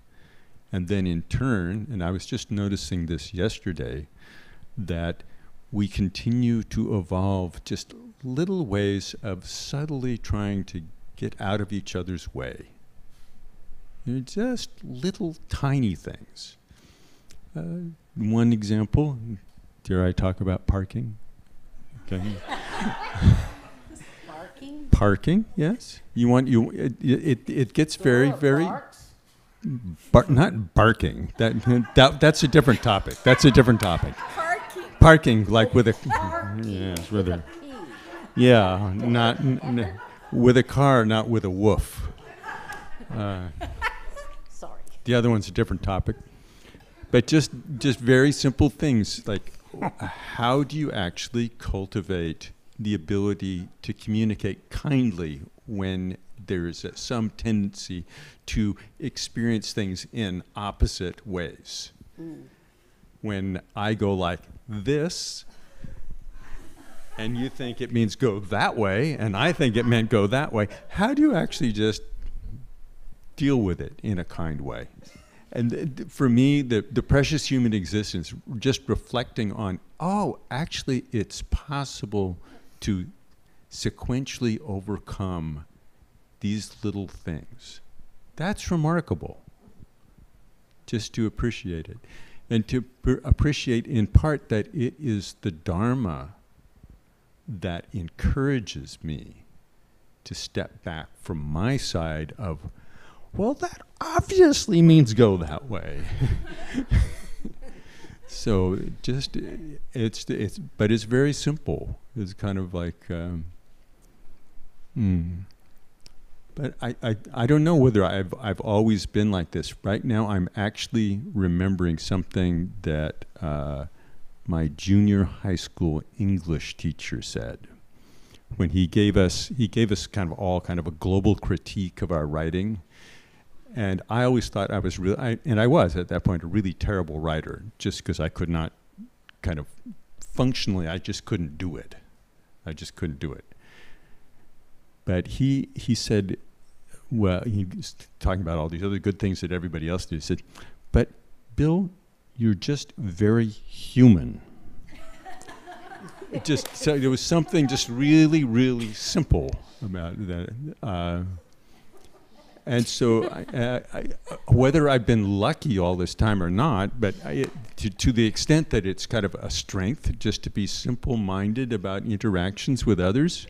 And then in turn, and I was just noticing this yesterday, that we continue to evolve just little ways of subtly trying to get out of each other's way. They're just little tiny things. One example, dare I talk about parking? Okay. Parking, yes. It gets very. Not barking. That's a different topic. Parking, like with a. Yes, with a. Yeah, not with a car, not with a woof. Sorry. The other one's a different topic. But just very simple things like, how do you actually cultivate the ability to communicate kindly when there's some tendency to experience things in opposite ways? When I go like this, and you think it means go that way, and I think it meant go that way, how do you actually just deal with it in a kind way? And for me, the precious human existence, just reflecting on, actually it's possible to sequentially overcome these little things. That's remarkable, just to appreciate it. And to appreciate in part that it is the Dharma that encourages me to step back from my side of, well, that obviously means go that way. So just but it's very simple. It's kind of like, but I don't know whether I've always been like this. Right now, I'm actually remembering something that my junior high school English teacher said when he gave us kind of a global critique of our writing. And I always thought I was and I was at that point a really terrible writer, just because I could not functionally, I just couldn't do it. I just couldn't do it. But he said, well, he was talking about all these other good things that everybody else did. He said, but Bill, you're just very human. So there was something just really, really simple about that. And so whether I've been lucky all this time or not, but to the extent that it's kind of a strength just to be simple-minded about interactions with others,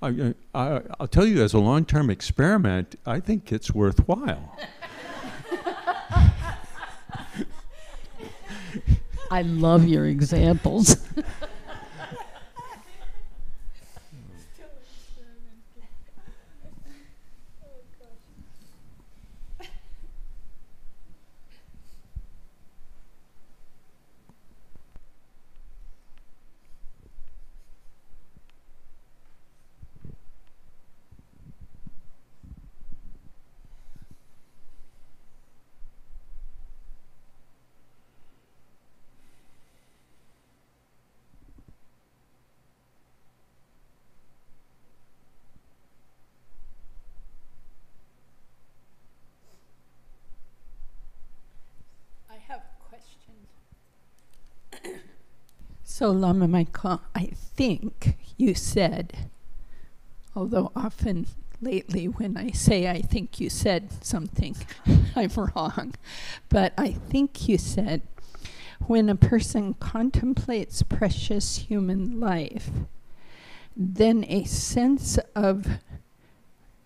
I'll tell you, as a long-term experiment, I think it's worthwhile. I love your examples. I have a question. So, Lama Michael, I think you said, although often lately when I say I think you said something, I'm wrong, but I think you said when a person contemplates precious human life, then a sense of,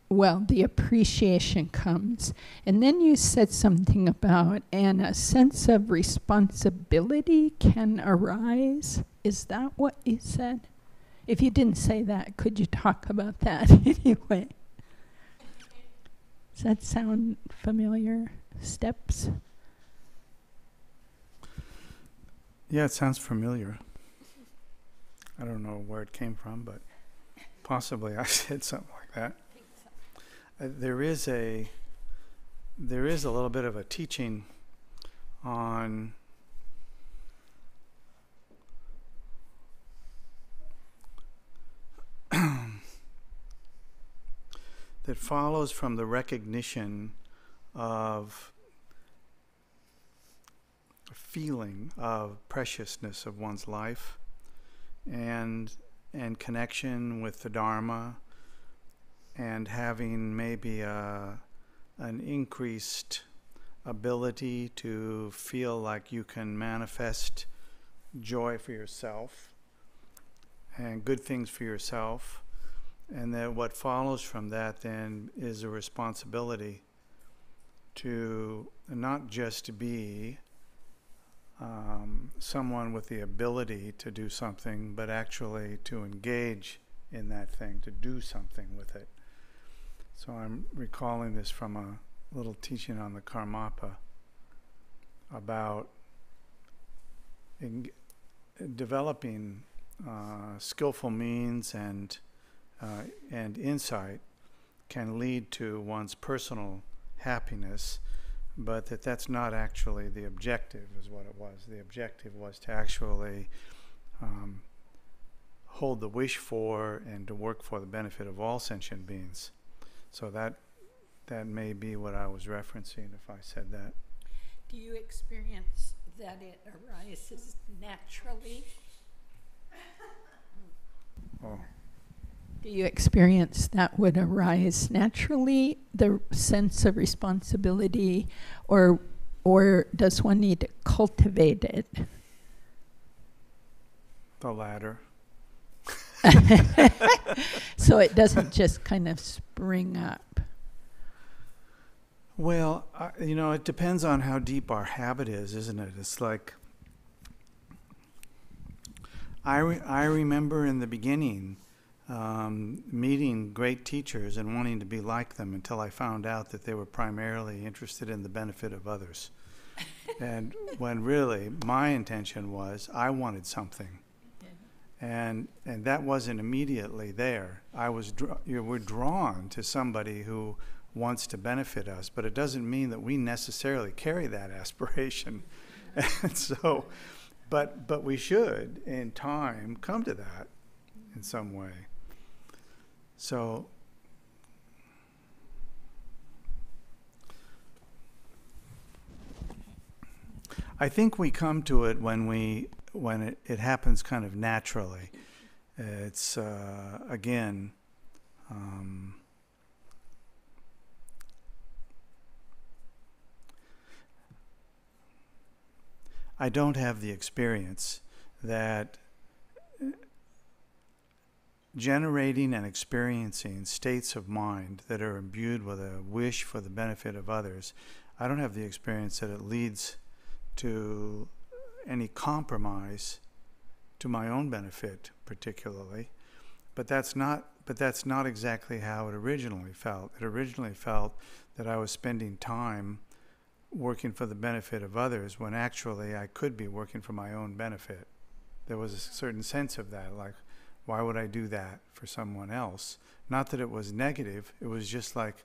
well, the appreciation comes. And then you said something about, and a sense of responsibility can arise. Is that what you said? If you didn't say that, could you talk about that anyway? Does that sound familiar? Steps? Yeah, it sounds familiar. I don't know where it came from, but possibly I said something like that. There is a little bit of a teaching on that follows from the recognition of a feeling of preciousness of one's life and connection with the Dharma, and having maybe an increased ability to feel like you can manifest joy for yourself and good things for yourself. And that what follows from that then is a responsibility to not just be someone with the ability to do something, but actually to engage in that thing, to do something with it. So I'm recalling this from a little teaching on the Karmapa about developing skillful means and insight can lead to one's personal happiness, but that's not actually the objective, is what it was. The objective was to actually hold the wish for and to work for the benefit of all sentient beings. So that may be what I was referencing if I said that. Do you experience that it arises naturally? Oh. Do you experience that would arise naturally, the sense of responsibility, or does one need to cultivate it? The latter. So it doesn't just kind of spring up. Well, it depends on how deep our habit is, isn't it? It's like I remember in the beginning meeting great teachers and wanting to be like them until I found out that they were primarily interested in the benefit of others. And when really my intention was I wanted something. And that wasn't immediately there. We're drawn to somebody who wants to benefit us, but it doesn't mean that we necessarily carry that aspiration. And so, but we should, in time, come to that. in some way. So I think we come to it when it happens kind of naturally. It's again, I don't have the experience that generating and experiencing states of mind that are imbued with a wish for the benefit of others. I don't have the experience that it leads to any compromise to my own benefit, particularly. But that's not exactly how it originally felt. It originally felt that I was spending time working for the benefit of others when actually I could be working for my own benefit. There was a certain sense of that, like, why would I do that for someone else? Not that it was negative, it was just like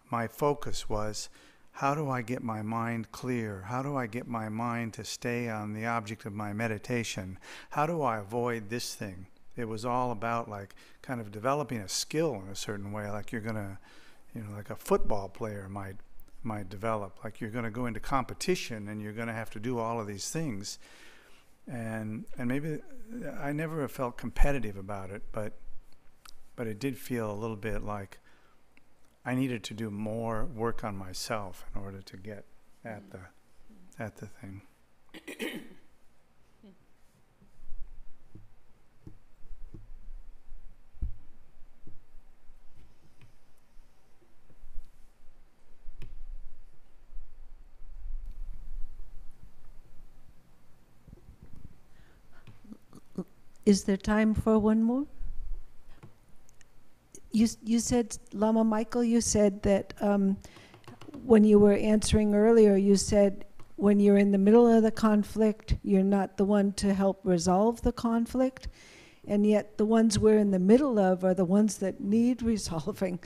my focus was, how do I get my mind clear? How do I get my mind to stay on the object of my meditation? How do I avoid this thing? It was all about like kind of developing a skill in a certain way, like you're gonna, like a football player might develop. Like you're gonna go into competition and you're gonna have to do all of these things. And maybe I never have felt competitive about it, but it did feel a little bit like I needed to do more work on myself in order to get at the thing. Is there time for one more? You said, Lama Michael, you said that when you were answering earlier, you said when you're in the middle of the conflict, you're not the one to help resolve the conflict, and yet the ones we're in the middle of are the ones that need resolving,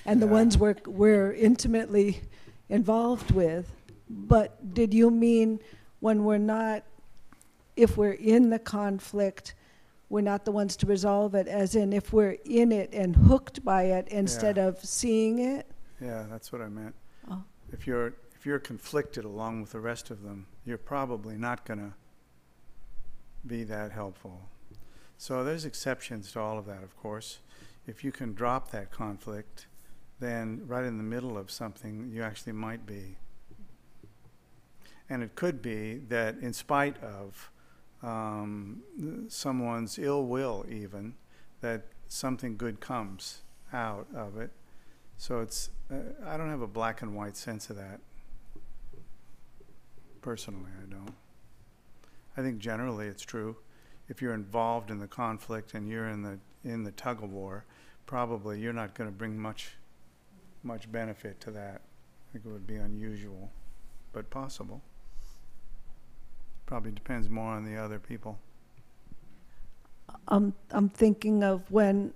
and the ones we're intimately involved with. But did you mean when we're not, if we're in the conflict, we're not the ones to resolve it, as in if we're in it and hooked by it instead of seeing it? Yeah, that's what I meant. Oh. If you're conflicted along with the rest of them, you're probably not going to be that helpful. So there's exceptions to all of that, of course. If you can drop that conflict, then right in the middle of something, you actually might be. And it could be that in spite of someone's ill will, even, that something good comes out of it. So it's I don't have a black and white sense of that. Personally, I don't. I think generally it's true. If you're involved in the conflict and you're in the tug of war, probably you're not going to bring much benefit to that. I think it would be unusual, but possible. Probably depends more on the other people. I'm thinking of when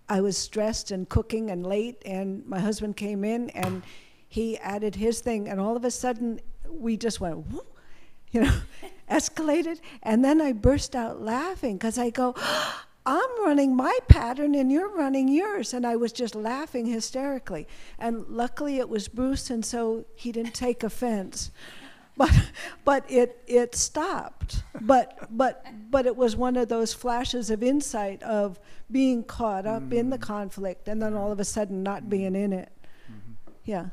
I was stressed and cooking and late, and my husband came in and he added his thing, and all of a sudden we just went, whoop, escalated, and then I burst out laughing because I go, I'm running my pattern and you're running yours, and I was just laughing hysterically. And luckily it was Bruce, and so he didn't take offense. But it stopped. But it was one of those flashes of insight of being caught up in the conflict and then all of a sudden not being in it. Mm-hmm. Yeah.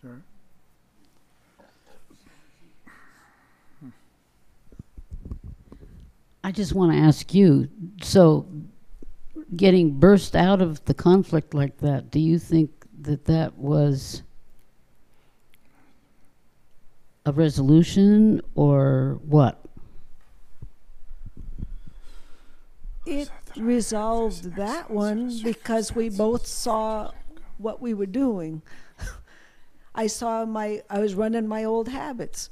Sure. I just want to ask you, so getting burst out of the conflict like that, do you think that was a resolution or what? It resolved that one because we both saw what we were doing. I was running my old habits.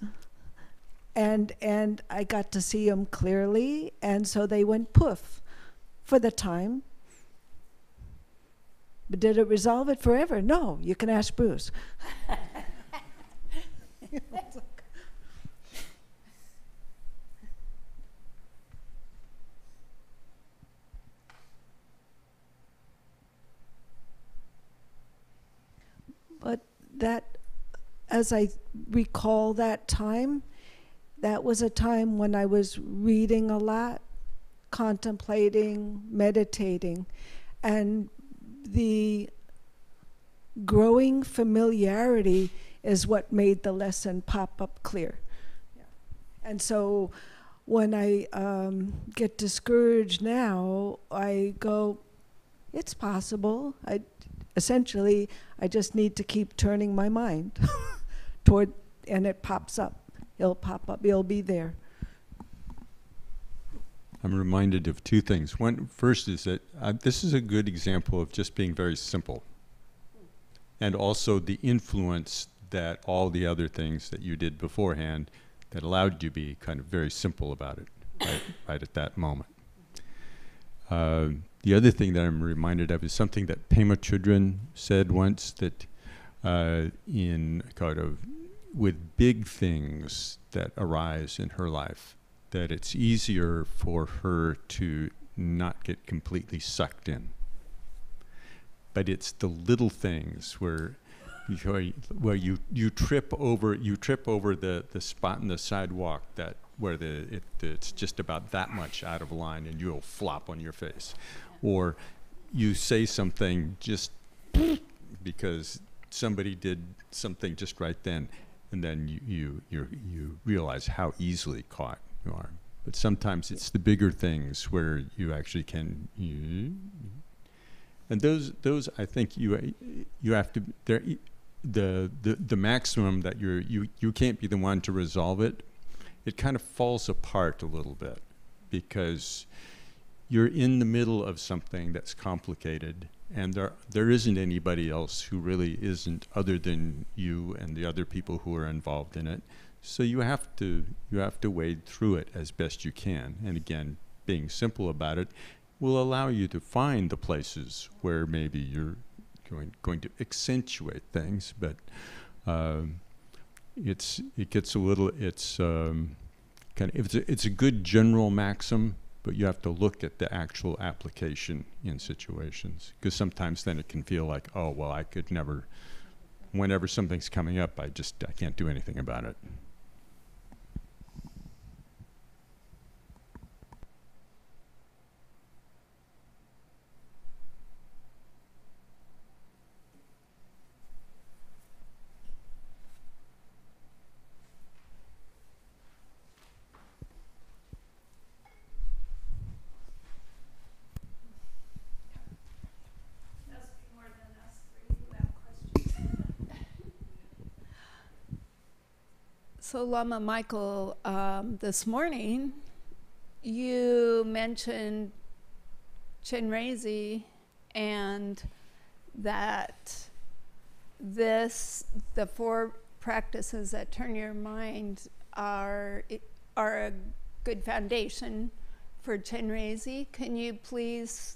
And I got to see them clearly, and so they went poof for the time. But did it resolve it forever? No, you can ask Bruce. But that, as I recall that time, that was a time when I was reading a lot, contemplating, meditating, and the growing familiarity is what made the lesson pop up clear. And so when I get discouraged now, I go, it's possible. Essentially, I just need to keep turning my mind toward, and it pops up. It'll pop up. It'll be there. I'm reminded of two things. One, first is that this is a good example of just being very simple, and also the influence that all the other things that you did beforehand that allowed you to be kind of very simple about it, right at that moment. The other thing that I'm reminded of is something that Pema Chodron said once, that in kind of with big things that arise in her life, that it's easier for her to not get completely sucked in. But it's the little things where you trip over the spot in the sidewalk that where it's just about that much out of line, and you'll flop on your face, or you say something just because somebody did something just right then, and then you realize how easily caught you are. But sometimes it's the bigger things where you actually can. And those I think you have to. The maximum that you can't be the one to resolve it. It kind of falls apart a little bit because you're in the middle of something that's complicated, and there isn't anybody else who really isn't other than you and the other people who are involved in it. So you have to wade through it as best you can. And again, being simple about it will allow you to find the places where maybe you're going to accentuate things, but it's a good general maxim, but you have to look at the actual application in situations, because sometimes then it can feel like, oh well, I could never. Whenever something's coming up, I can't do anything about it. So Lama Michael, this morning, you mentioned Chenrezig, and that the 4 practices that turn your mind are a good foundation for Chenrezig. Can you please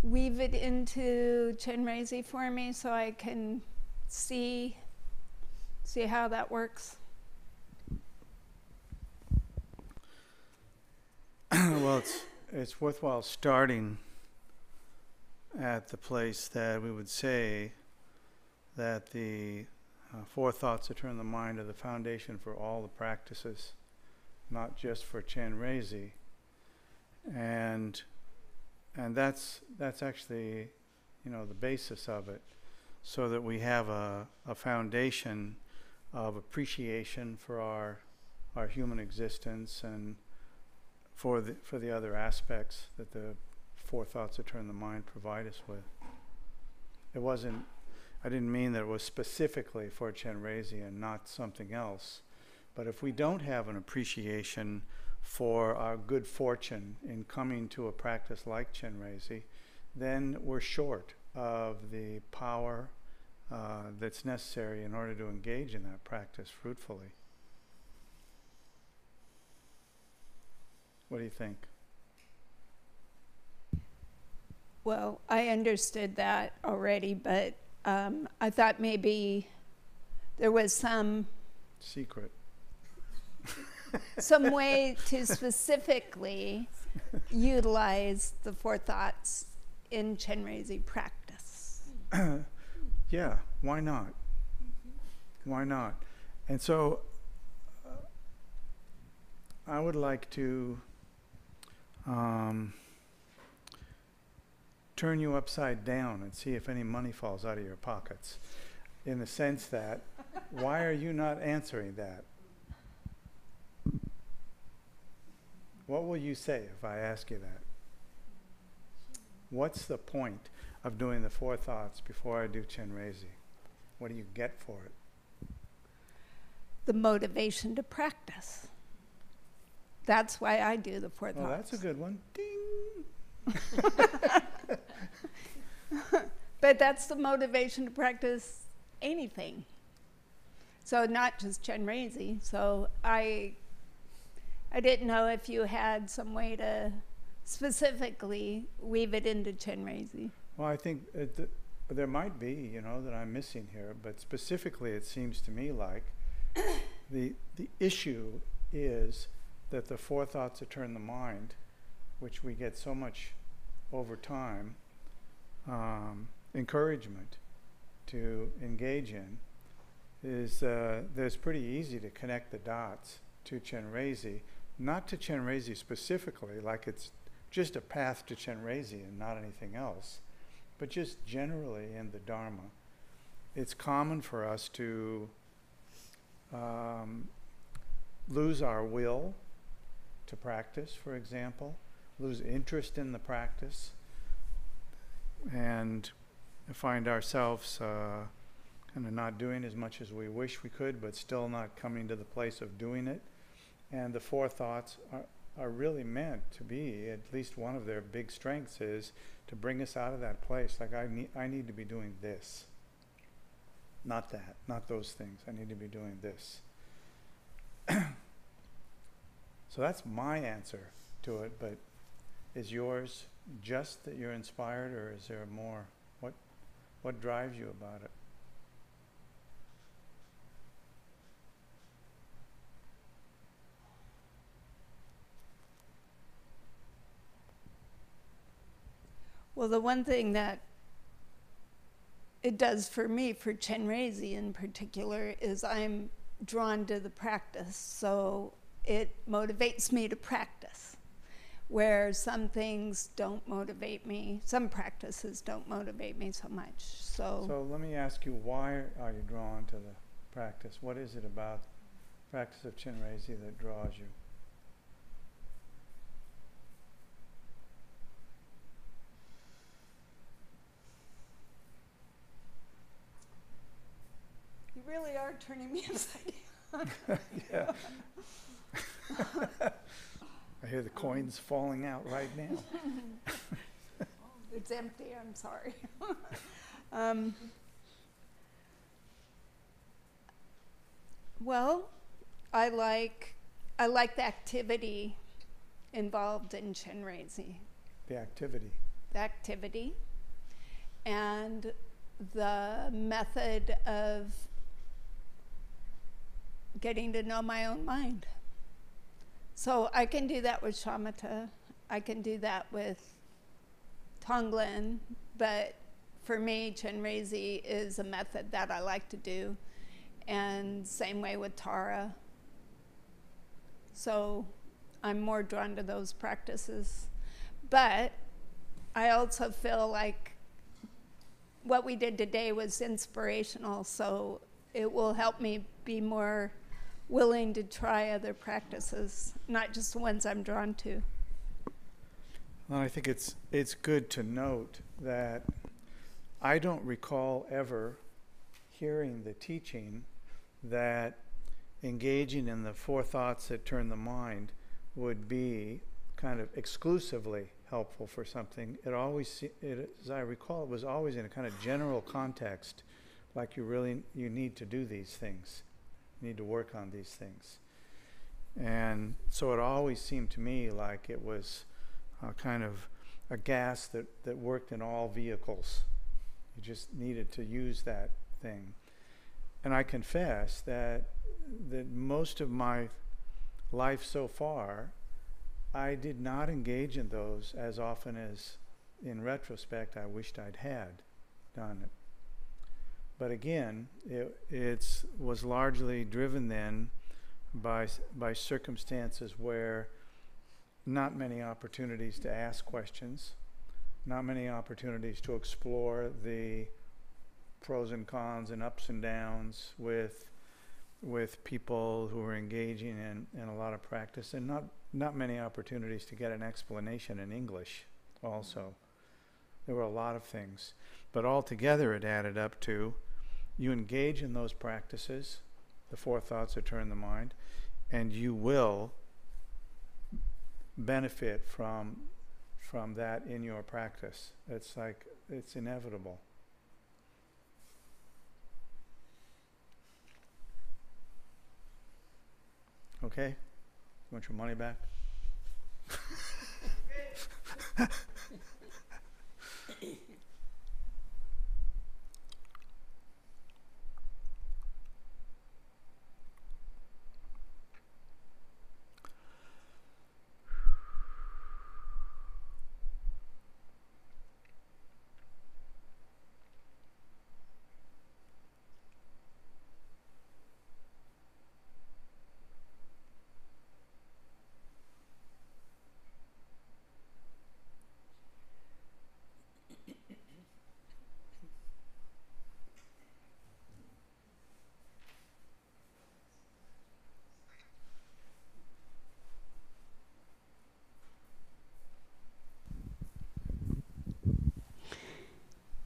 weave it into Chenrezig for me so I can see how that works? Well, it's worthwhile starting at the place that we would say that the 4 thoughts that turn the mind are the foundation for all the practices, not just for Chenrezig. And that's actually, the basis of it, so that we have a foundation of appreciation for our human existence, and for the other aspects that the 4 thoughts that turn the mind provide us with. I didn't mean that it was specifically for Chenrezig and not something else, but if we don't have an appreciation for our good fortune in coming to a practice like Chenrezig, then we're short of the power that's necessary in order to engage in that practice fruitfully. What do you think? Well, I understood that already, but I thought maybe there was some secret, some way to specifically utilize the 4 thoughts in Chenrezig practice. Yeah, why not? Why not? And so I would like to turn you upside down and see if any money falls out of your pockets, in the sense that, why are you not answering that? What will you say if I ask you that? What's the point of doing the 4 thoughts before I do Chenrezig? What do you get for it? The motivation to practice. That's why I do the 4 thoughts. Oh, that's a good one. Ding! But that's the motivation to practice anything. So not just Chenrezig. So I didn't know if you had some way to specifically weave it into Chenrezig. Well, I think there might be, that I'm missing here, but specifically it seems to me like the issue is that the 4 thoughts that turn the mind, which we get so much over time, encouragement to engage in, is there's pretty easy to connect the dots to Chenrezig, not to Chenrezig specifically, like it's just a path to Chenrezig and not anything else, but just generally in the Dharma. It's common for us to lose our will to practice, for example, lose interest in the practice, and find ourselves kind of not doing as much as we wish we could, but still not coming to the place of doing it. And the 4 thoughts are really meant to be, at least one of their big strengths is to bring us out of that place. Like, I need to be doing this. Not that, not those things. I need to be doing this. So that's my answer to it, but is yours just that you're inspired, or is there more? What drives you about it? Well, the one thing that it does for me, for Chenrezig in particular, is I'm drawn to the practice. So it motivates me to practice, where some things don't motivate me. Some practices don't motivate me so much. So let me ask you, why are you drawn to the practice? What is it about the practice of Chenrezig that draws you? You really are turning me upside down. Yeah. I hear the coins falling out right now. It's empty, I'm sorry. Well, I like the activity involved in Chenrezig. The activity. The activity and the method of getting to know my own mind. So I can do that with shamatha. I can do that with Tonglen, but for me, Chenrezig is a method that I like to do, and same way with Tara. So I'm more drawn to those practices. But I also feel like what we did today was inspirational, so it will help me be more willing to try other practices, not just the ones I'm drawn to. Well, I think it's good to note that I don't recall ever hearing the teaching that engaging in the 4 thoughts that turn the mind would be kind of exclusively helpful for something. It always, as I recall, it was always in a kind of general context, like you need to do these things. You need to work on these things. And so it always seemed to me like it was kind of a gas that worked in all vehicles. You just needed to use that thing. And I confess that most of my life so far, I did not engage in those as often as, in retrospect, I wished I'd had done it. But again, it was largely driven then by circumstances where not many opportunities to ask questions, not many opportunities to explore the pros and cons and ups and downs with people who were engaging in a lot of practice, and not many opportunities to get an explanation in English also. There were a lot of things. But altogether it added up to, you engage in those practices, the 4 thoughts that turn the mind, and you will benefit from that in your practice. It's like, it's inevitable. Okay? You want your money back?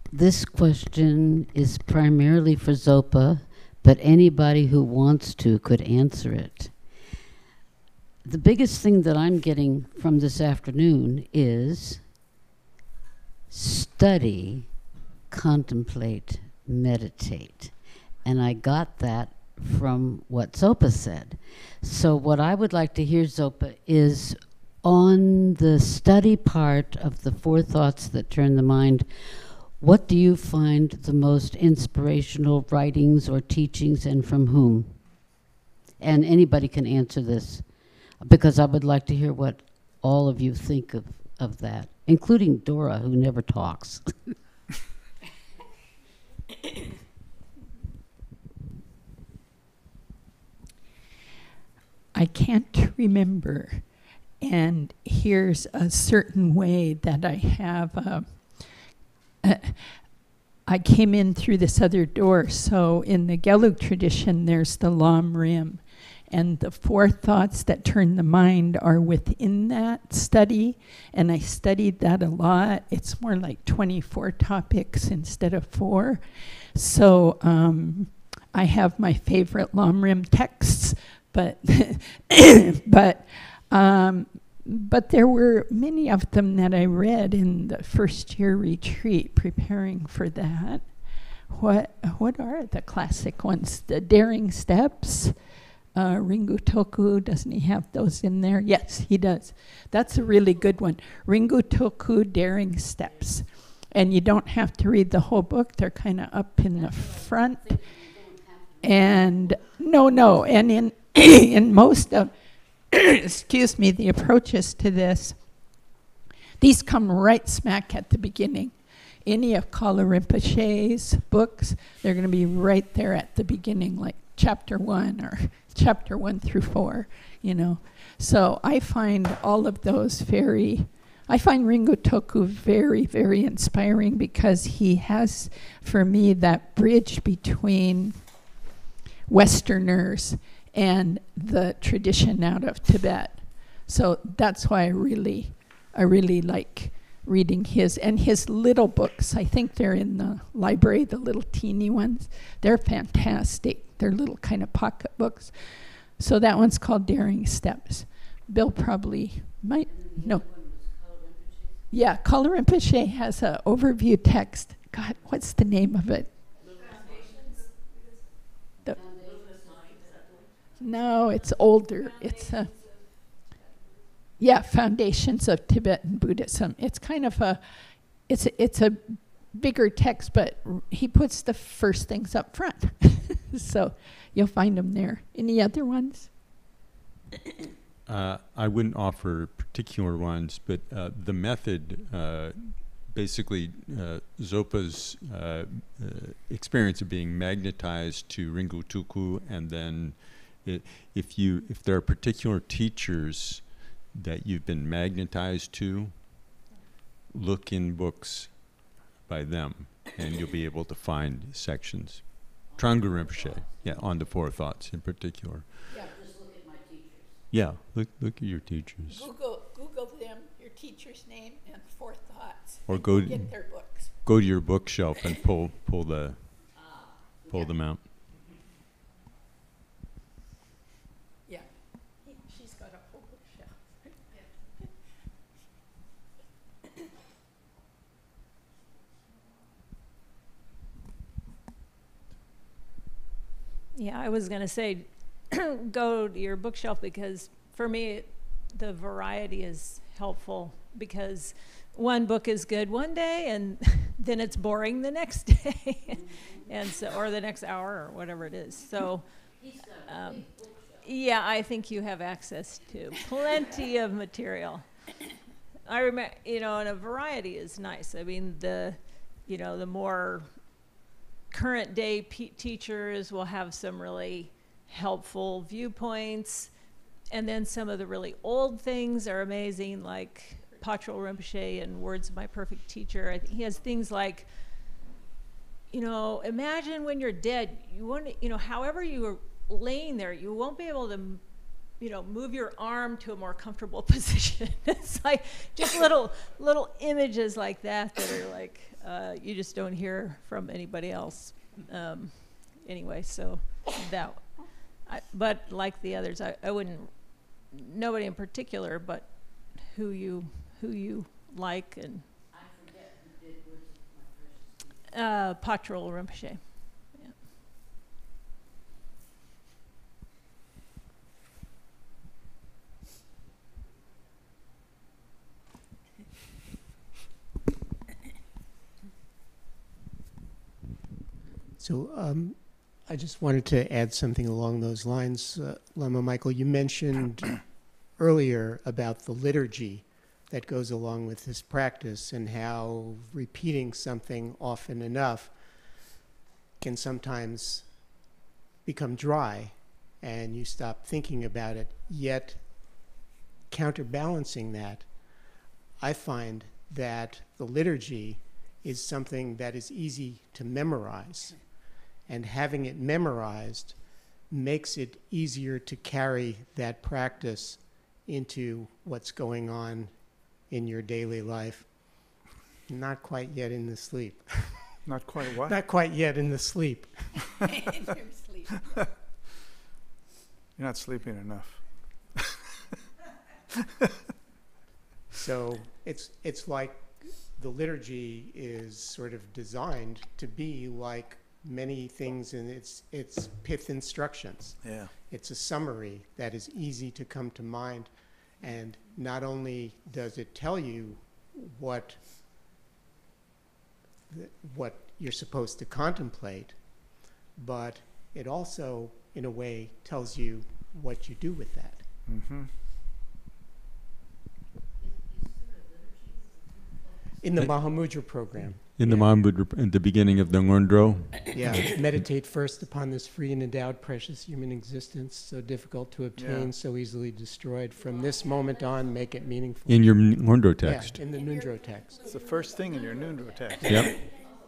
This question is primarily for Zopa, but anybody who wants to could answer it. The biggest thing that I'm getting from this afternoon is study, contemplate, meditate. And I got that from what Zopa said. So what I would like to hear, Zopa, is on the study part of the 4 thoughts that turn the mind, what do you find the most inspirational writings or teachings, and from whom? And anybody can answer this, because I would like to hear what all of you think of that, including Dora, who never talks. I can't remember, and here's a certain way that I have I came in through this other door. So in the Gelug tradition, there's the Lam Rim, and the 4 thoughts that turn the mind are within that study, and I studied that a lot. It's more like 24 topics instead of 4. So I have my favorite Lam Rim texts, but but there were many of them that I read in the first year retreat preparing for that. What are the classic ones? The Daring Steps, Ringu Toku, doesn't he have those in there? Yes, he does. That's a really good one. Ringu Toku, Daring Steps. And you don't have to read the whole book. They're kind of up in the front. And no, and in in most of excuse me, the approaches to this, these come right smack at the beginning. Any of Kala Rinpoche's books, they're going to be right there at the beginning, like chapter 1 or chapter 1 through 4, you know. So I find all of those I find Ringu Toku very, very inspiring, because he has, for me, that bridge between Westerners and the tradition out of Tibet. So that's why I really like reading his, and his little books. I think they're in the library, the little teeny ones. They're fantastic. They're little kind of pocket books. So that one's called Daring Steps. Bill probably might know. Yeah, Kala Rinpoche has an overview text. God, what's the name of it? No, it's older. It's Foundations of Tibetan Buddhism. It's kind of it's a bigger text, but he puts the first things up front. So you'll find them there. Any other ones? I wouldn't offer particular ones, but the method basically Zopa's experience of being magnetized to Ringu Tuku, and then if there are particular teachers that you've been magnetized to, look in books by them, and you'll be able to find sections. Trungpa Rinpoche, yeah, on the Four Thoughts in particular. Yeah, just look at my teachers. Yeah, look at your teachers. Google them, your teacher's name, and Four Thoughts. Or go Get their books. go to your bookshelf and pull them out. Yeah, she's got a whole bookshelf. Yeah, I was going to say go to your bookshelf, because for me, the variety is helpful, because one book is good one day and then it's boring the next day, and so, or the next hour or whatever it is. So, yeah, I think you have access to plenty of material. I remember, and a variety is nice. I mean, the more current day teachers will have some really helpful viewpoints, and then some of the really old things are amazing, like Patrul Rinpoche and Words of My Perfect Teacher. He has things like, imagine when you're dead, you want to, however you are laying there, you won't be able to, move your arm to a more comfortable position. It's like just little images like that are like, you just don't hear from anybody else. Anyway, so but like the others, I wouldn't, nobody in particular, but who you like. And I forget who did Words of My Precious. Patrul Rinpoche. Yeah. So I just wanted to add something along those lines. Lama Michael, you mentioned earlier about the liturgy that goes along with this practice, and how repeating something often enough can sometimes become dry and you stop thinking about it. Yet, counterbalancing that, I find that the liturgy is something that is easy to memorize. And having it memorized makes it easier to carry that practice into what's going on in your daily life. Not quite yet in the sleep. Not quite what? Not quite yet in the sleep. In your sleep. You're not sleeping enough. So it's like the liturgy is sort of designed to be like many things in its pith instructions. Yeah. It's a summary that is easy to come to mind, and not only does it tell you what you're supposed to contemplate, but it also, in a way, tells you what you do with that. Mm-hmm. In the Mahamudra program. In the Mahamudra, in the beginning of the Ngondro, Yeah, meditate first upon this free and endowed precious human existence, so difficult to obtain, Yeah. so easily destroyed. From this moment on, make it meaningful. in your Ngondro text. Yeah, in the Nundro text. It's the first thing in your Nundro text. Yep.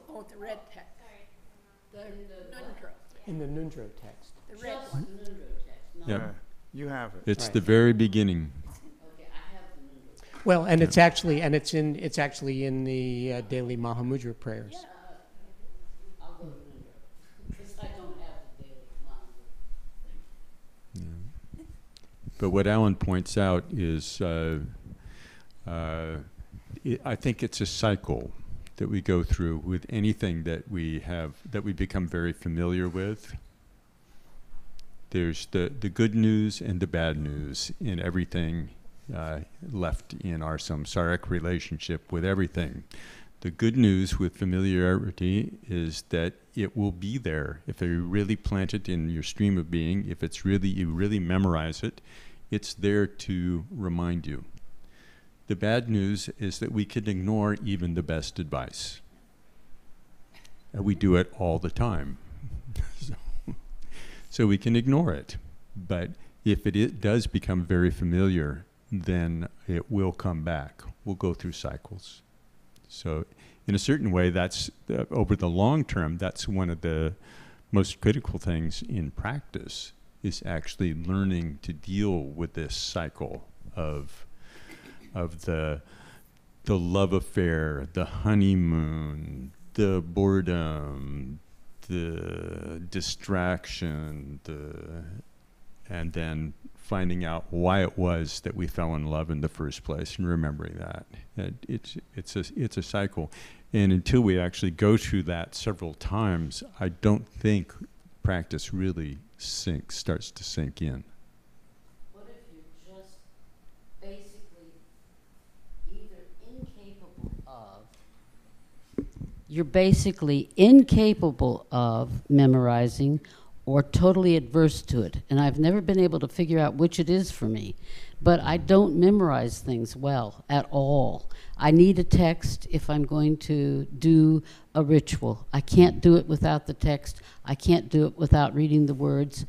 Oh, the red text. The Nundro. In the Nundro text. The red Just one. the Nundro text, not Yep. Yeah. You have it. It's Right. the very beginning. okay, I have the Nundro text. Well, and it's actually in the daily Mahamudra prayers. I'll go to Nundro, because I don't have the daily Mahamudra thing. Yeah. But what Alan points out is, I think it's a cycle that we go through with anything that we become very familiar with. There's the good news and the bad news in everything left in our samsaric relationship with everything. The good news with familiarity is that it will be there. If you really plant it in your stream of being, you really memorize it, it's there to remind you. The bad news is that we can ignore even the best advice. And we do it all the time. So we can ignore it. But if it does become very familiar, then it will come back. We'll go through cycles. So in a certain way, that's over the long term, that's one of the most critical things in practice, is actually learning to deal with this cycle of the love affair, the honeymoon, the boredom, the distraction, and then finding out why it was that we fell in love in the first place, and remembering that. It's a cycle. And until we actually go through that several times, I don't think practice really starts to sink in. What if you're just basically either incapable of memorizing or totally adverse to it? And I've never been able to figure out which it is for me. But I don't memorize things well at all. I need a text if I'm going to do a ritual. I can't do it without the text. I can't do it without reading the words.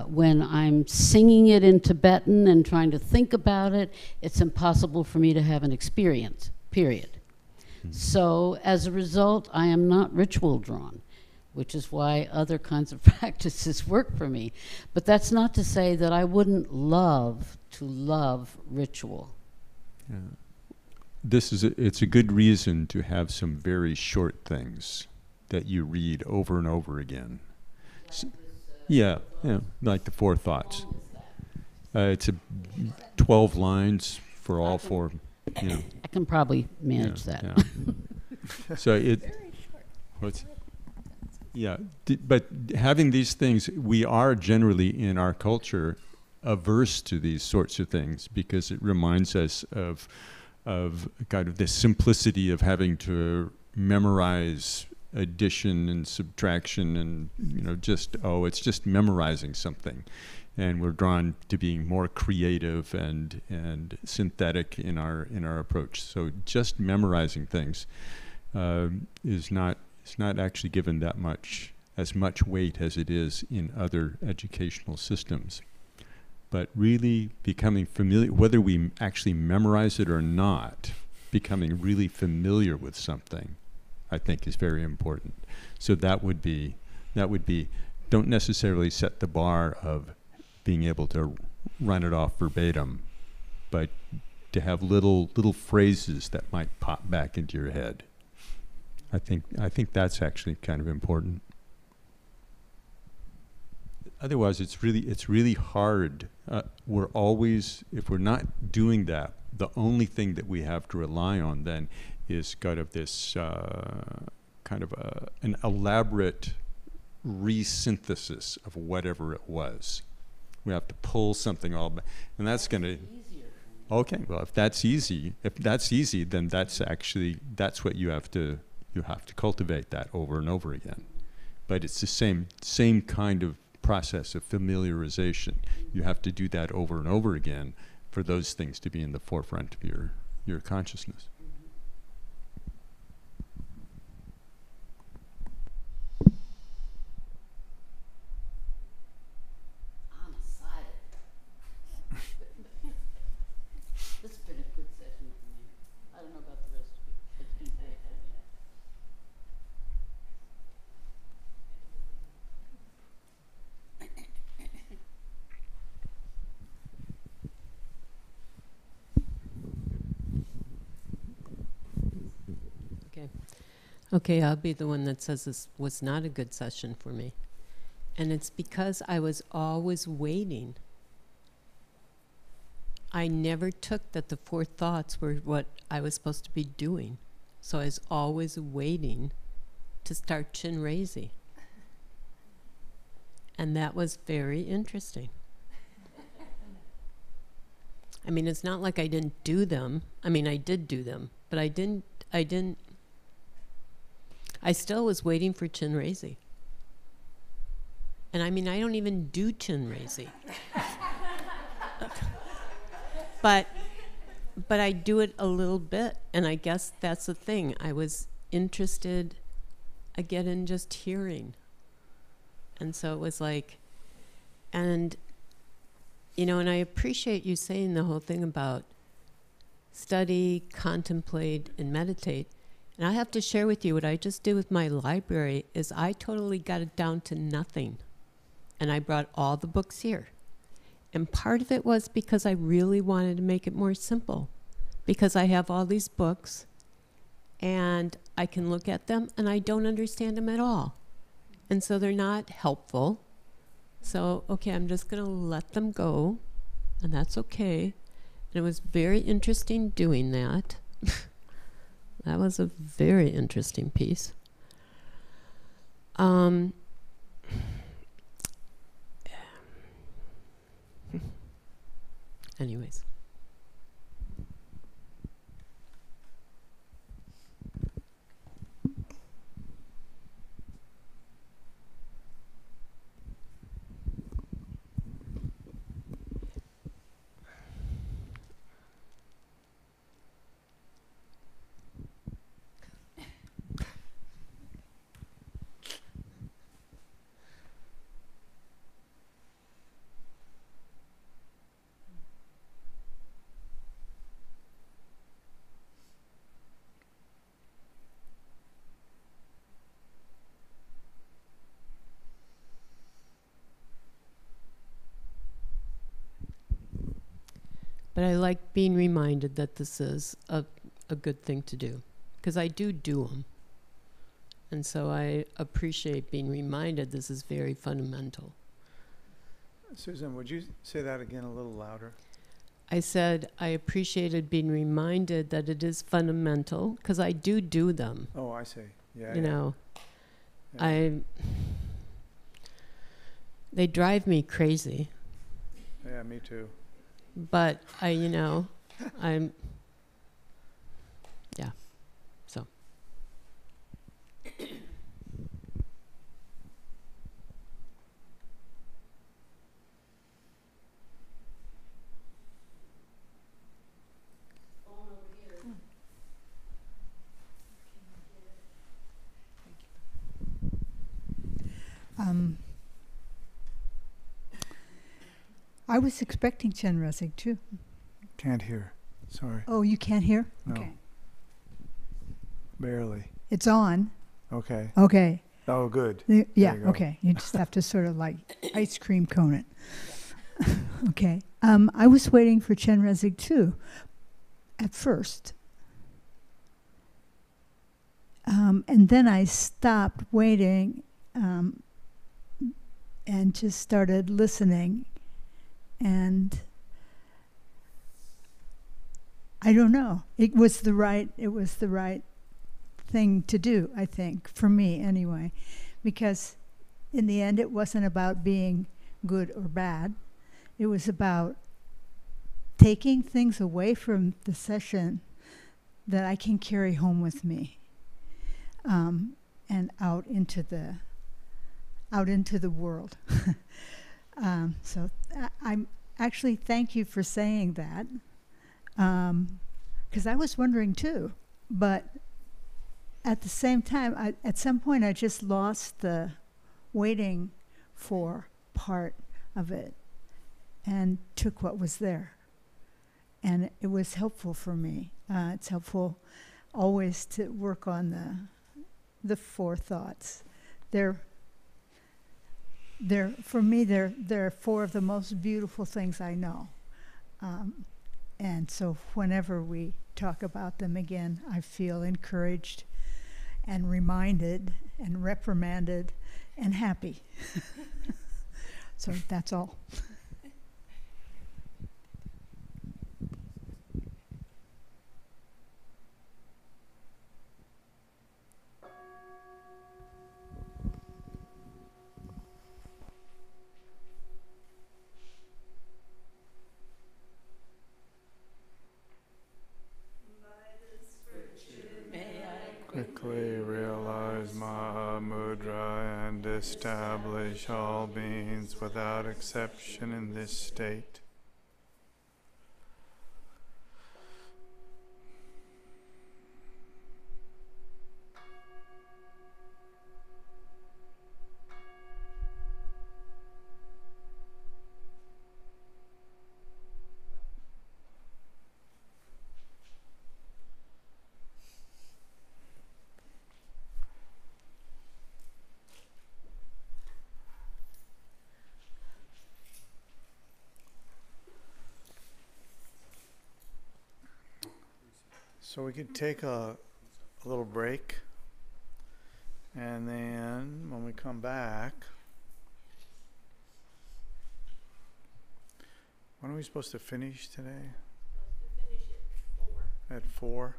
When I'm singing it in Tibetan and trying to think about it, it's impossible for me to have an experience, period. So as a result, I am not ritual drawn, which is why other kinds of practices work for me. But that's not to say that I wouldn't love to love ritual. Yeah. It's a good reason to have some very short things that you read over and over again. Yeah, like the 4 thoughts. It's 12 lines for all 4. You know. I can probably manage that. Yeah. So but having these things, we are generally in our culture averse to these sorts of things because it reminds us of kind of the simplicity of having to memorize addition and subtraction and it's just memorizing something. And we're drawn to being more creative and synthetic in our approach. So just memorizing things is not actually given as much weight as it is in other educational systems. But really becoming familiar, whether we actually memorize it or not, becoming really familiar with something, I think is very important. So that would be, don't necessarily set the bar of being able to run it off verbatim, but to have little phrases that might pop back into your head. I think that's actually kind of important. Otherwise, it's really hard. We're always, if we're not doing that, the only thing that we have to rely on then is kind of this an elaborate resynthesis of whatever it was. We have to pull something all back, and that's going to. Okay, well, if that's easy, then that's what you have to cultivate that over and over again. But it's the same kind of process of familiarization. You have to do that over and over again for those things to be in the forefront of your consciousness. I'm excited. This has been a good session for me. I don't know about the rest of you. It's been great for me. Okay, I'll be the one that says this was not a good session for me. And it's because I was always waiting. I never took that the 4 thoughts were what I was supposed to be doing. So I was always waiting to start Chenrezig. And that was very interesting. I mean, it's not like I didn't do them. I mean, I did do them, but I still was waiting for Chenrezig. And I mean, I don't even do Chenrezig. But but I do it a little bit, and I guess that's the thing. I was interested again in just hearing. And so it was like, and, you know, and I appreciate you saying the whole thing about study, contemplate, and meditate. And I have to share with you what I just did with my library is I totally got it down to nothing. And I brought all the books here. And part of it was because I really wanted to make it more simple. Because I have all these books, and I can look at them, and I don't understand them at all. And so they're not helpful. So, okay, I'm just going to let them go, and that's okay. And it was very interesting doing that. That was a very interesting piece. Anyways. But I like being reminded that this is a good thing to do, because I do them. And so I appreciate being reminded this is very fundamental. Susan, would you say that again a little louder? I said I appreciated being reminded that it is fundamental, because I do them. Oh, I see. Yeah. You know, Yeah. They drive me crazy. Yeah, me too. But I'm, yeah, so. I was expecting Chenrezig too. Can't hear. Sorry. Oh, you can't hear? No. Okay. Barely. It's on. Okay. Okay. Oh, good. Yeah, There you go. okay. You just have to sort of like ice cream cone it. Okay. I was waiting for Chenrezig too at first. And then I stopped waiting and just started listening. And I don't know. It was the right thing to do, I think, for me anyway, because in the end it wasn't about being good or bad. It was about taking things away from the session that I can carry home with me, and out into the world. So I'm actually, thank you for saying that, because I was wondering too, but at the same time, at some point I just lost the waiting for part of it and took what was there. And it was helpful for me. It's helpful always to work on the four thoughts. For me, they're four of the most beautiful things I know. And so whenever we talk about them again, I feel encouraged and reminded and reprimanded and happy. So that's all. Quickly realize Mahamudra and establish all beings without exception in this state. So we could take a little break, and then when we come back, when are we supposed to finish today? At 4.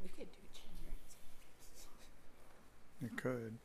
We could do Chenrezig. We could.